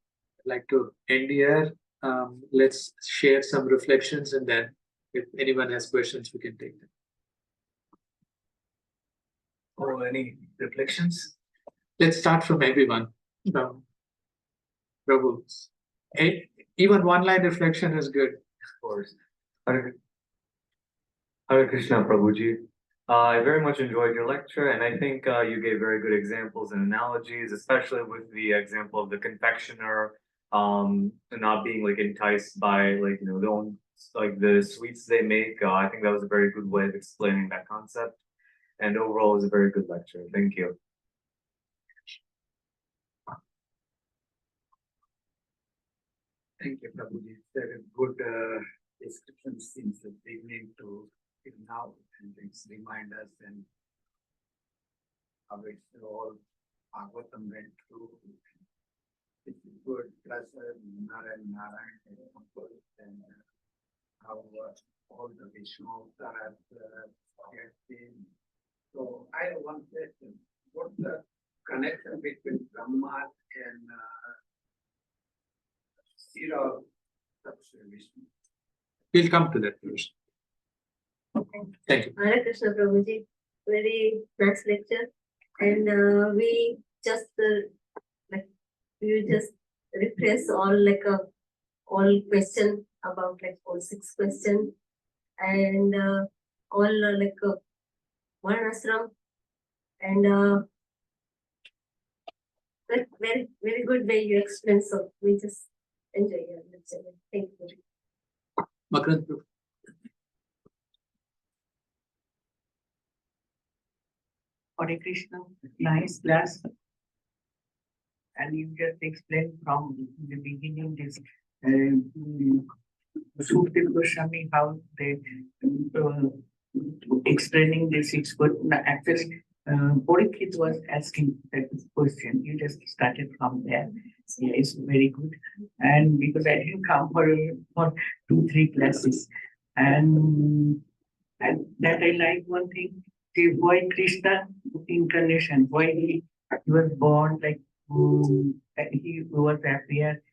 like to end here. Let's share some reflections, and then if anyone has questions, we can take them. Oh, any reflections? Let's start from everyone. From Prabhu. Even one-line reflection is good. Of course. Hare Krishna, Prabhuji. I very much enjoyed your lecture, and I think you gave very good examples and analogies, especially with the example of the confectioner not being like enticed by the sweets they make. I think that was a very good way of explaining that concept, and overall, it was a very good lecture. Thank you. Thank you, Prabhuji. Very good description since the beginning to now, and it's remind us and how it's all Bhagavatam went through. It's good, plus Narayan and how all the Vishnu avatars get in. So I have one question. What's the connection between Brahma and Sira Vishnu? We'll come to that first. Thank you. Hare Krishna Prabhuji, very nice lecture, and we just refresh all question about all 6 questions, and all one ashram, and very very good way you explain. So we just enjoy your lecture. Thank you. Makarand. Hare Krishna, nice class. And you just explained from the beginning this Sukhdev Goswami how they explaining the 6 questions. Actually, Parikshit was asking that question. You just started from there. Yeah, it's very good. And because I didn't come for 2-3 classes, and that I like one thing. See, why Krishna incarnation? Why he was born like he was appear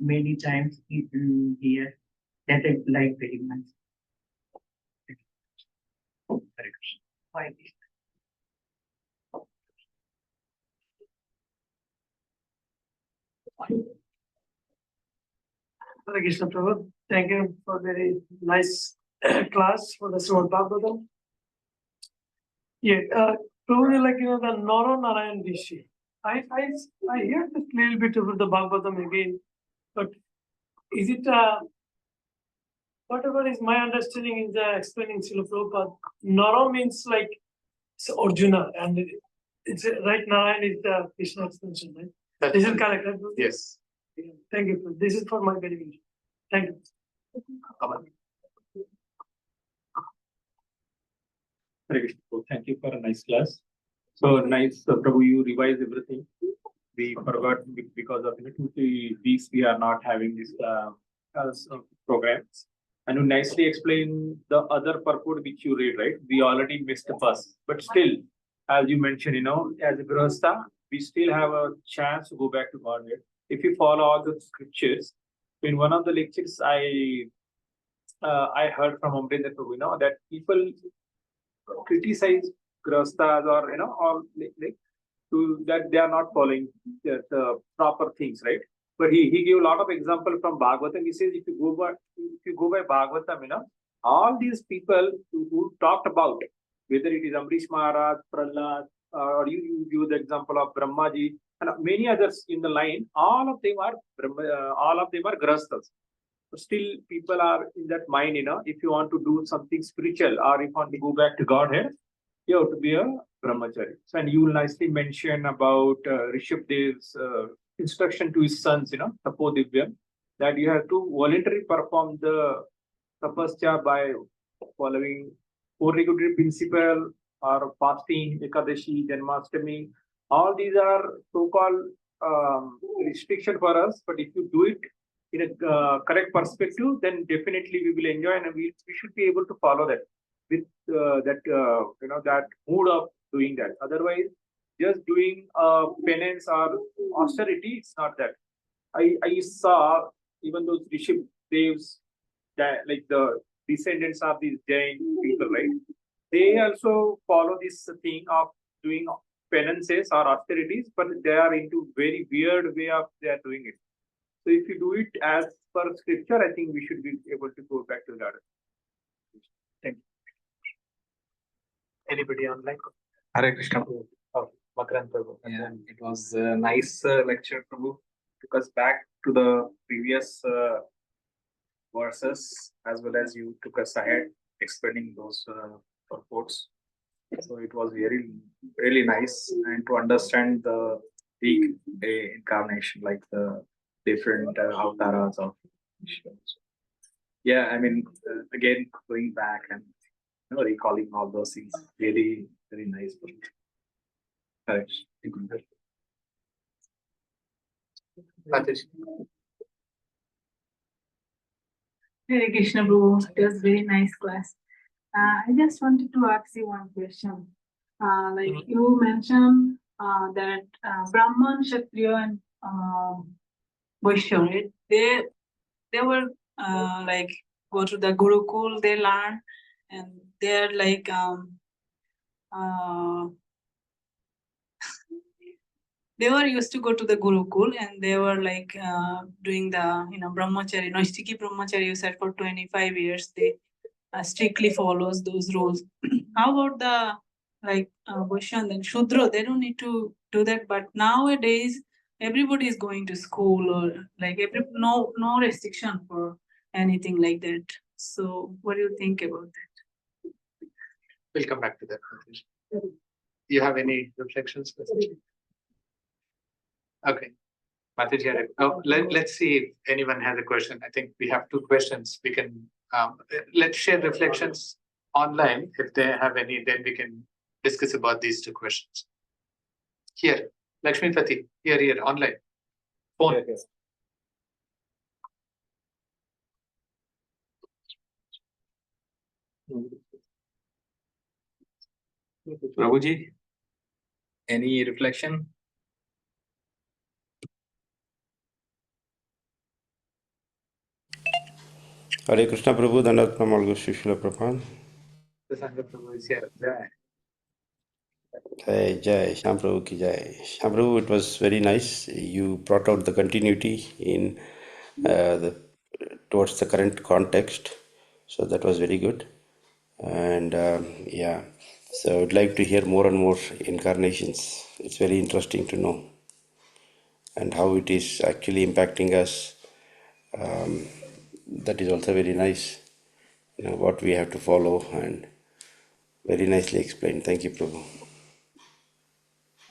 many times here. That I like very much. Why Krishna? Hare Krishna Prabhu. Thank you for very nice class for the Srimad Bhagavatam. Yeah, Prabhu, the Nara Narayan Rishi. I hear this little bit of the Bhagavatam again, but is it whatever is my understanding in the explaining Srila Prabhupada, Nara means like it's Arjuna, and it's right. Narayan is the Krishna extension, right? Is it correct? Right? Yes. Yeah. Thank you. This is for my benefit. Thank you. Thank you for a nice class. So nice, Prabhu, you revised everything. We forgot because of 2-3 weeks we are not having this programs. And you nicely explain the other purport which you read, right? We already missed the first, but still, as you mentioned, as a Grihastha, we still have a chance to go back to Godhead. If you follow all the scriptures, in one of the lectures, I heard from Amrita Prabhu, that people criticize Grihasthas or, or to that they are not following the proper things, right? But he gave a lot of example from Bhagavatam. He says if you go by Bhagavatam, all these people who talked about, whether it is Amrish Maharaj, Prahlad, or you give the example of Brahmaji and many others in the line, all of them are grahasthas. Still, people are in that mind, if you want to do something spiritual or if you want to go back to Godhead, you have to be a brahmachari. So, and you nicely mention about Rishabdev's instruction to his sons, Tapodivya, that you have to voluntarily perform the tapasya by following four regulatory principle or fasting, Ekadashi, Janmashtami. All these are so-called restriction for us, but if you do it in a correct perspective, then definitely we will enjoy and we should be able to follow that with that mood of doing that. Otherwise, just doing penance or austerity, it's not that. I saw even those Rishi Devs, that like the descendants of these Jain people, right? They also follow this thing of doing penances or austerities, but they are into very weird way of they are doing it. So if you do it as per scripture, I think we should be able to go back to that. Thank you. Anybody online? Hare Krishna. Oh, Makarand Prabhu. Yeah, it was a nice lecture, Prabhu. Took us back to the previous verses, as well as you took us ahead explaining those purports. So it was really nice, and to understand the big incarnation, like the different avatars of Vishnu. Yeah, I mean, again, going back and recalling all those things, really very nice. Correct. Hare Krishna Prabhu, it was very nice class. I just wanted to ask you one question. Like you mentioned that Brahman, Kshatriya, and Vaishya, right? They were like go to the Gurukul, they learn, and they're like they were used to go to the Gurukul and they were like doing the brahmachari, Naistiki brahmachari, you said for 25 years they strictly follows those rules. How about the like Vaishya and Shudra? They don't need to do that, but nowadays everybody is going to school or like no restriction for anything like that. So what do you think about that? We'll come back to that. You have any reflections? Okay. Mataji, let's see if anyone has a question. I think we have two questions. We can let's share reflections online. If they have any, then we can discuss about these two questions. Here, Lakshmi Pati, here, online. Phone. Yes. Prabhuji, any reflection? Hare Krishna Prabhu, Dandat Pramal Srila Prabhupada. The Sangha Prabhu is here. Yeah. Jai, Shyam Prabhu ki Jai. Shyam Prabhu, it was very nice. You brought out the continuity in towards the current context. So that was very good. And yeah, so I would like to hear more and more incarnations. It's very interesting to know and how it is actually impacting us. That is also very nice. What we have to follow and very nicely explained. Thank you, Prabhu.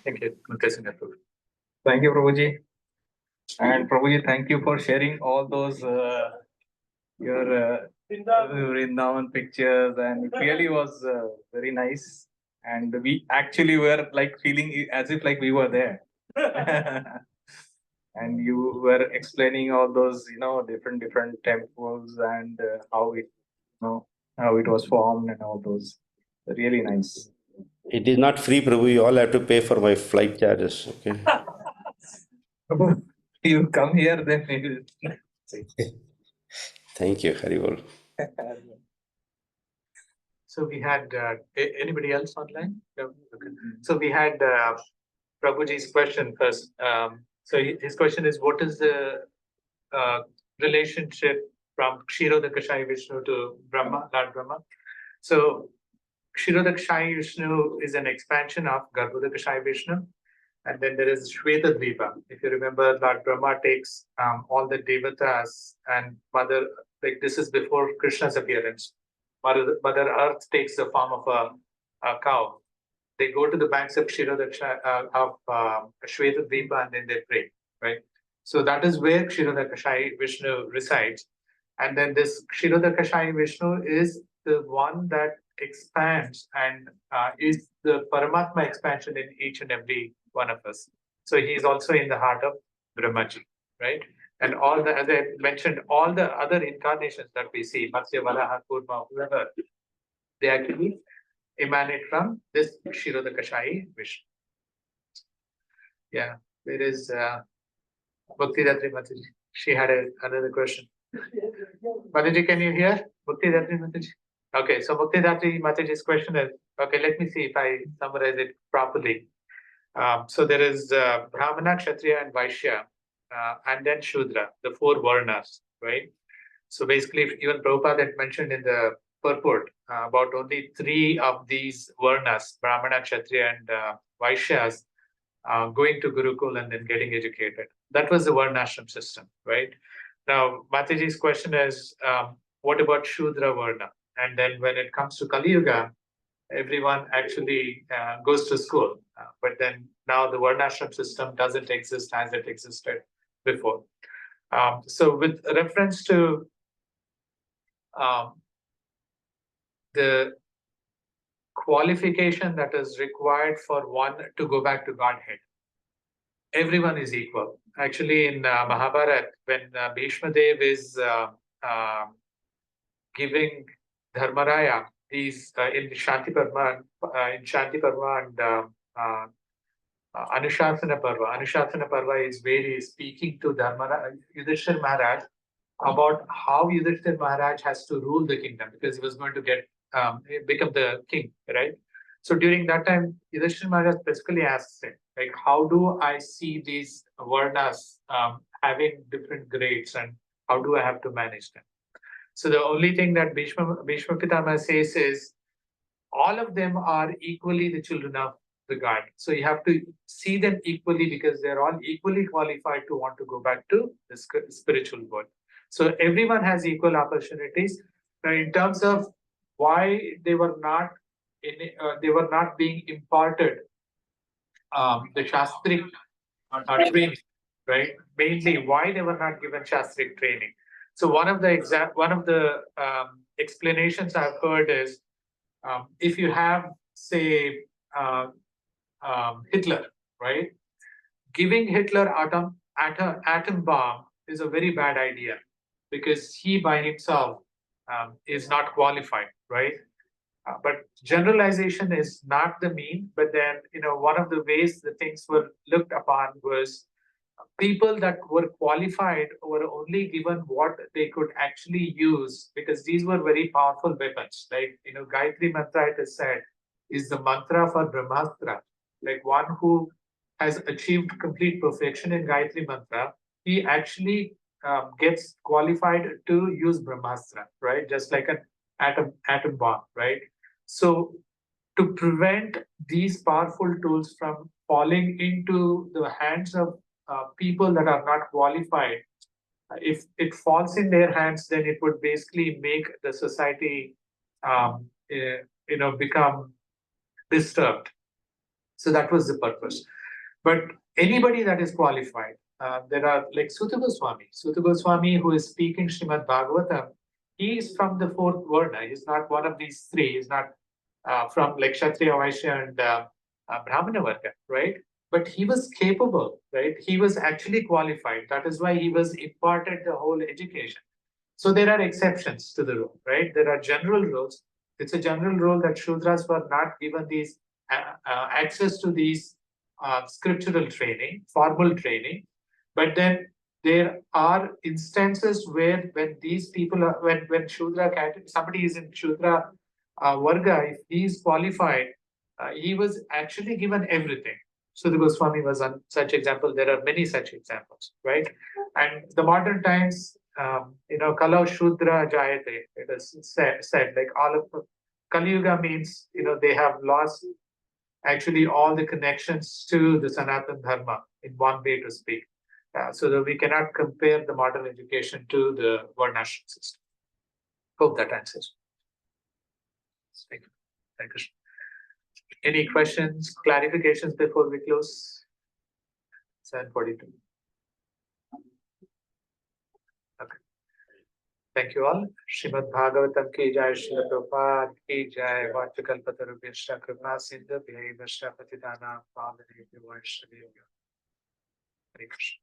Thank you. Thank you, Prabhuji. And Prabhuji, thank you for sharing all those your Vrindavan pictures, and it really was very nice. And we actually were like feeling as if like we were there. And you were explaining all those, different temples and how it, how it was formed and all those. Really nice. It is not free, Prabhu. You all have to pay for my flight charges. Okay. You come here, then we will. Thank you, Haribol. So we had anybody else online? No? Okay. So we had Prabhuji's question first. So his question is, what is the relationship from Kshirodakashayi Vishnu to Brahma, Lord Brahma? So Kshirodakashayi Vishnu is an expansion of Garbhodakashayi Vishnu. And then there is Shweta Dvipa. If you remember, Lord Brahma takes all the devatas and Mother, like this is before Krishna's appearance. Mother Earth takes the form of a cow. They go to the banks of Shweta Dvipa and then they pray, right? So that is where Kshirodakashayi Vishnu resides. And then this Kshirodakashayi Vishnu is the one that expands and is the Paramatma expansion in each and every one of us. So he is also in the heart of Brahmaji, right? And all the, as I mentioned, all the other incarnations that we see, Matsya, Varaha, Kurma, whoever, they actually emanate from this Kshirodakashayi Vishnu. Yeah, there is Bhaktidatri Mataji. She had another question. Mataji, can you hear? Bhaktidatri Mataji? Okay, so Bhaktidatri Mataji's question is, okay, let me see if I summarize it properly. So there is Brahmana, Kshatriya, and Vaishya, and then Shudra, the four Varnas, right? So basically, even Prabhupada had mentioned in the purport about only three of these Varnas, Brahmana, Kshatriya, and Vaishyas, going to Gurukul and then getting educated. That was the Varnashram system, right? Now, Mataji's question is, what about Shudra Varna? And then when it comes to Kali Yuga, everyone actually goes to school. But then now the Varnashram system doesn't exist as it existed before. So with reference to the qualification that is required for one to go back to Godhead, everyone is equal. Actually, in Mahabharata, when Bhishma Dev is giving Dharmaraya, he's in Shanti Parva and Anushasana Parva. Anushasana Parva is where he is speaking to Yudhishthira Maharaj about how Yudhishthira Maharaj has to rule the kingdom because he was going to become the king, right? So during that time, Yudhishthira Maharaj specifically asks him, like, how do I see these Varnas having different grades and how do I have to manage them? So the only thing that Bhishma Pitama says is, all of them are equally the children of the God. So you have to see them equally because they're all equally qualified to want to go back to the spiritual world. So everyone has equal opportunities. Now, in terms of why they were not being imparted the Shastric training, right? Mainly, why they were not given Shastric training. So one of the explanations I've heard is, if you have, say, Hitler, right? Giving Hitler atom bomb is a very bad idea because he by himself is not qualified, right? But generalization is not the mean. But then, one of the ways the things were looked upon was people that were qualified were only given what they could actually use because these were very powerful weapons. Like, Gayatri Mantra, it is said, is the mantra for Brahmastra. Like one who has achieved complete perfection in Gayatri Mantra, he actually gets qualified to use Brahmastra, right? Just like an atom bomb, right? So to prevent these powerful tools from falling into the hands of people that are not qualified, if it falls in their hands, then it would basically make the society, become disturbed. So that was the purpose. But anybody that is qualified, there are like Suta Goswami, who is speaking Srimad Bhagavatam, he is from the fourth Varna. He's not one of these three. He's not from like Kshatriya, Vaishya, and Brahmana Varga, right? But he was capable, right? He was actually qualified. That is why he was imparted the whole education. So there are exceptions to the rule, right? There are general rules. It's a general rule that Shudras were not given these access to these scriptural training, formal training. But then there are instances where when these people are, when Shudra category, somebody is in Shudra Varga, if he is qualified, he was actually given everything. Sudha Goswami was on such example. There are many such examples, right? And the modern times, Kalau Shudra Jayate, it is said like all of Kali Yuga means, they have lost actually all the connections to the Sanatana Dharma in one way to speak. So that we cannot compare the modern education to the Varnashram system. Hope that answers. Thank you. Thank you. Any questions, clarifications before we close? 7:42. Okay. Thank you all. Srimad Bhagavatam ki jai, Srila Prabhupada ki jai, Vachakalpatarubhyascha Kripa Sindhu Bhyayavascha Patidana Pavanebhyo Vaishnavebhyo. Hare Krishna.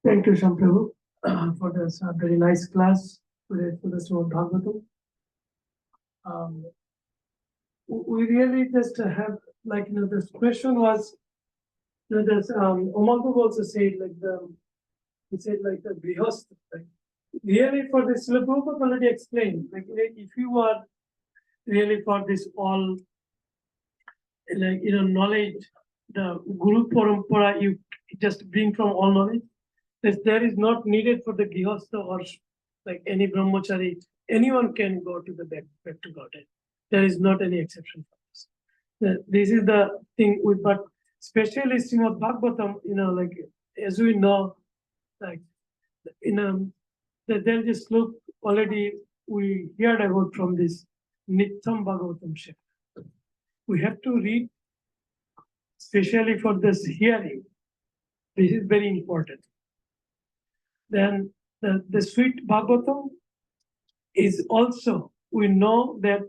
Thank you, Shyam Prabhu, for this very nice class today for the Srimad Bhagavatam. We really just have, like, this question was, this Umar Prabhu also said, he said, the Grihastha, like, really for this, Srila Prabhupada already explained, like, if you are really for this all, knowledge, the Guru Parampara, you just bring from all knowledge, there is not needed for the Grihastha or like any Brahmachari, anyone can go to the back to Godhead. There is not any exception for this. This is the thing with, but especially Srimad Bhagavatam, like as we know, like there is a slope already we heard about from this Nitham Bhagavatam Shakti. We have to read, especially for this hearing. This is very important. Then the sweet Bhagavatam is also, we know that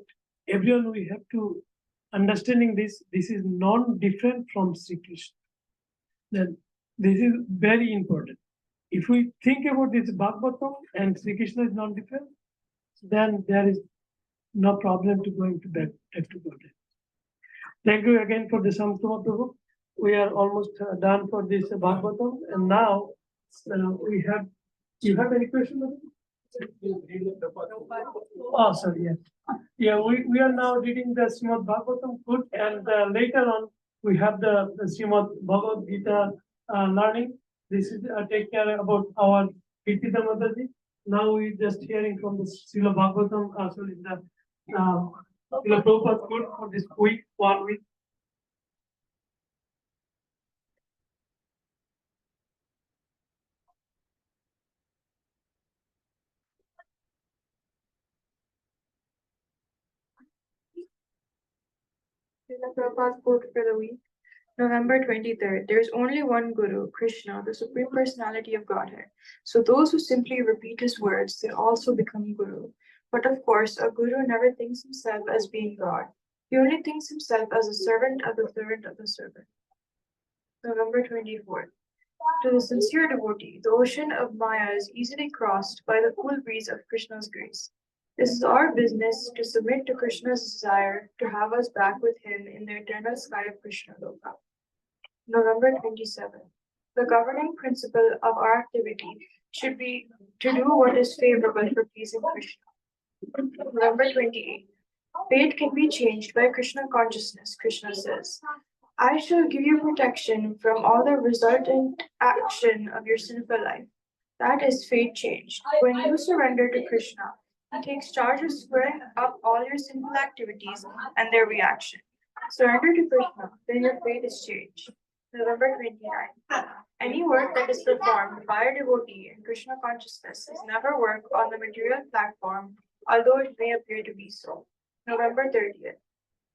everyone we have to understanding this is non-different from Sri Krishna. Then this is very important. If we think about this Bhagavatam and Sri Krishna is non-different, then there is no problem to going to back to Godhead. Thank you again for the Shyam Kumar Prabhu. We are almost done for this Bhagavatam, and now we have. You have any question? Oh, sorry. Yes. Yeah, we are now reading the Srimad Bhagavatam good, and later on we have the Srimad Bhagavad Gita learning. This is take care about our Kirtita Mataji. Now we just hearing from the Srila Bhagavatam, sorry, the Srila Prabhupada good for this week, 1 week. Srila Prabhupada's quote for the week. November 23rd. There is only one Guru, Krishna, the Supreme Personality of Godhead. So those who simply repeat his words, they also become Guru. But of course, a Guru never thinks himself as being God. He only thinks himself as a servant of the servant of the servant. November 24th. To the sincere devotee, the ocean of Maya is easily crossed by the cool breeze of Krishna's grace. This is our business to submit to Krishna's desire to have us back with him in the eternal sky of Krishna Loka. November 27th. The governing principle of our activity should be to do what is favorable for pleasing Krishna. November 28th. Fate can be changed by Krishna consciousness, Krishna says. I shall give you protection from all the resultant action of your sinful life. That is fate changed. When you surrender to Krishna, he takes charge of squaring up all your sinful activities and their reaction. Surrender to Krishna, then your fate is changed. November 29th. Any work that is performed by a devotee in Krishna consciousness is never work on the material platform, although it may appear to be so. November 30th.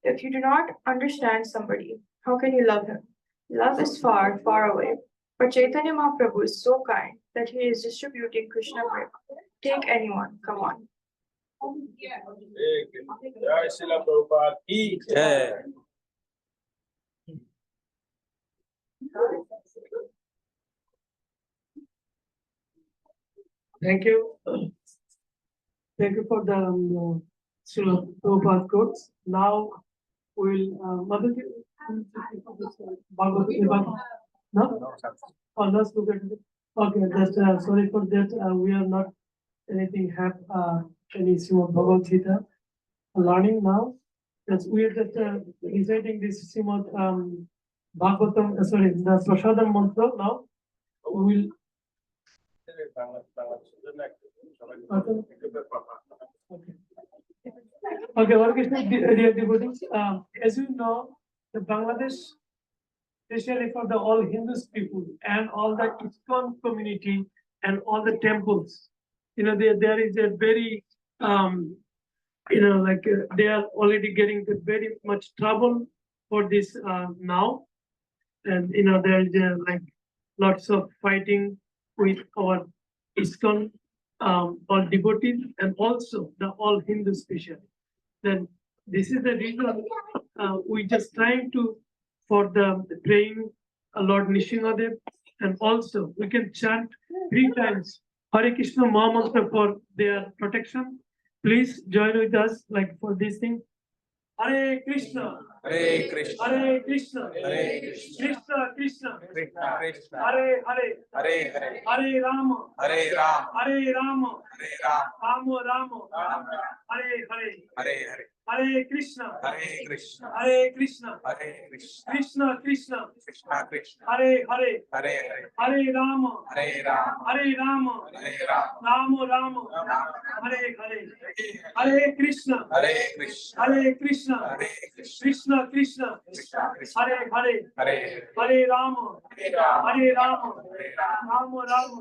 If you do not understand somebody, how can you love him? Love is far, far away. But Chaitanya Mahaprabhu is so kind that he is distributing Krishna prema. Take anyone, come on. Jai Srila Prabhupada ki jai. Thank you. Thank you for the Srila Prabhupada quotes. Now we'll Madhuri, Bhagavatam. No? Oh, let's look at it. Okay, just sorry for that. We are not anything have any Srimad Bhagavad Gita learning now. Yes, we are just reciting this Srimad Bhagavatam, sorry, the Prasadam mantra now. We will. Okay. Okay, Krishna, dear devotees, as you know, the Bangladesh, especially for the all Hindus people and all the ISKCON community and all the temples, there is a very, they are already getting very much trouble for this now, and there is lots of fighting with our ISKCON all devotees and also the all Hindus especially. Then this is the reason we just trying to for the praying Lord Nishingadev, and also we can chant 3 times Hare Krishna Mahamantra for their protection. Please join with us for this thing. Hare Krishna, Hare Krishna, Hare Krishna, Hare Krishna, Krishna Krishna, Krishna Krishna, Hare Hare, Hare Hare, Hare Rama, Hare Ram, Hare Rama, Hare Ram, Rama Rama, Ram Ram, Hare Hare, Hare Hare, Hare Krishna, Hare Krishna, Hare Krishna, Hare Krishna, Krishna Krishna, Krishna Krishna, Hare Hare, Hare Hare, Hare Rama, Hare Ram, Hare Rama, Hare Ram, Rama Rama, Hare Hare, Hare Krishna, Hare Krishna, Hare Krishna, Hare Krishna, Krishna Krishna, Krishna Krishna, Hare Hare, Hare Hare Rama, Hare Ram, Hare Rama, Hare Ram, Rama Rama,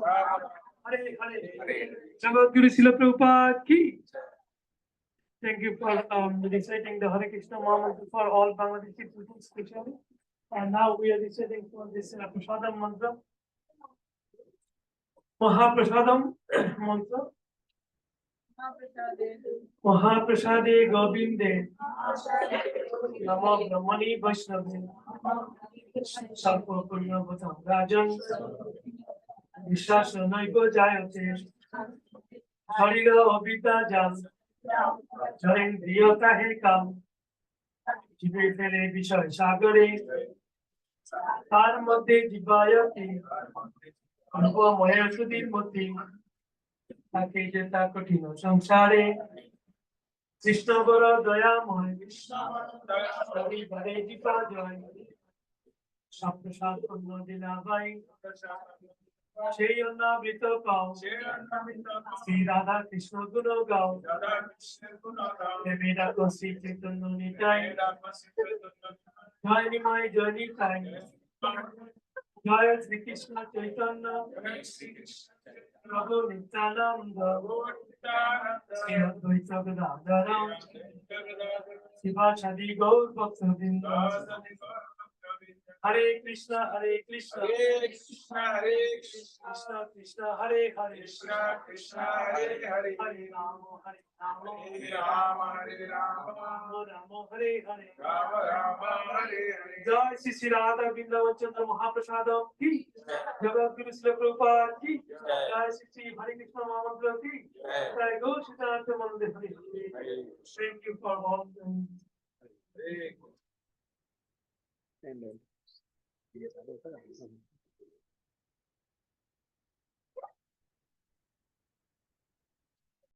Hare Hare. Hare Jagat Guru Srila Prabhupada ki. Thank you for reciting the Hare Krishna Mahamantra for all Bangladeshi people especially. And now we are reciting for this Prasadam mantra. Mahaprasadam mantra. Mahaprasade Govinde Namo Brahmani Vaishnavi Sarva Punya Bhatam Rajan Vishashanaiva Jayate Harila Abhita Jal Jarendriya Kahe Kam Jibe Fele Vishay Sagare Tar Madhe Jibayate Anubha Maya Sudhir Mati Take Jeta Kotino Samsare Krishna Vara Dayamay Hari Bhare Jipa Jai Saprasad Purna Dilavai Cheyana Vrita Pao Sri Radha Krishna Guna Gao Deveda Kosi Chaitanya Nitai Jai Nimai Jai Nitai Jai Sri Krishna Chaitanya Prabhu Nityananda Sri Advaita Gadadhara Siva Chadi Gaur Bhakta Hare Krishna, Hare Krishna, Hare Krishna, Hare Krishna, Krishna Krishna, Hare Hare, Krishna Krishna, Hare Hare, Hare Rama, Hare Rama, Hare Rama, Hare Rama, Rama Rama, Hare Hare, Rama Rama, Hare Hare. Jai Sri Sri Radha Vrindavan Chandra Mahaprasadam ki, Jagat Guru Srila Prabhupada ki, Jai Sri Sri Hare Krishna Mahamantra ki, Jai Gaur Siddhartha Mandir Hari. Thank you for all. Hare And then, yes, I don't know.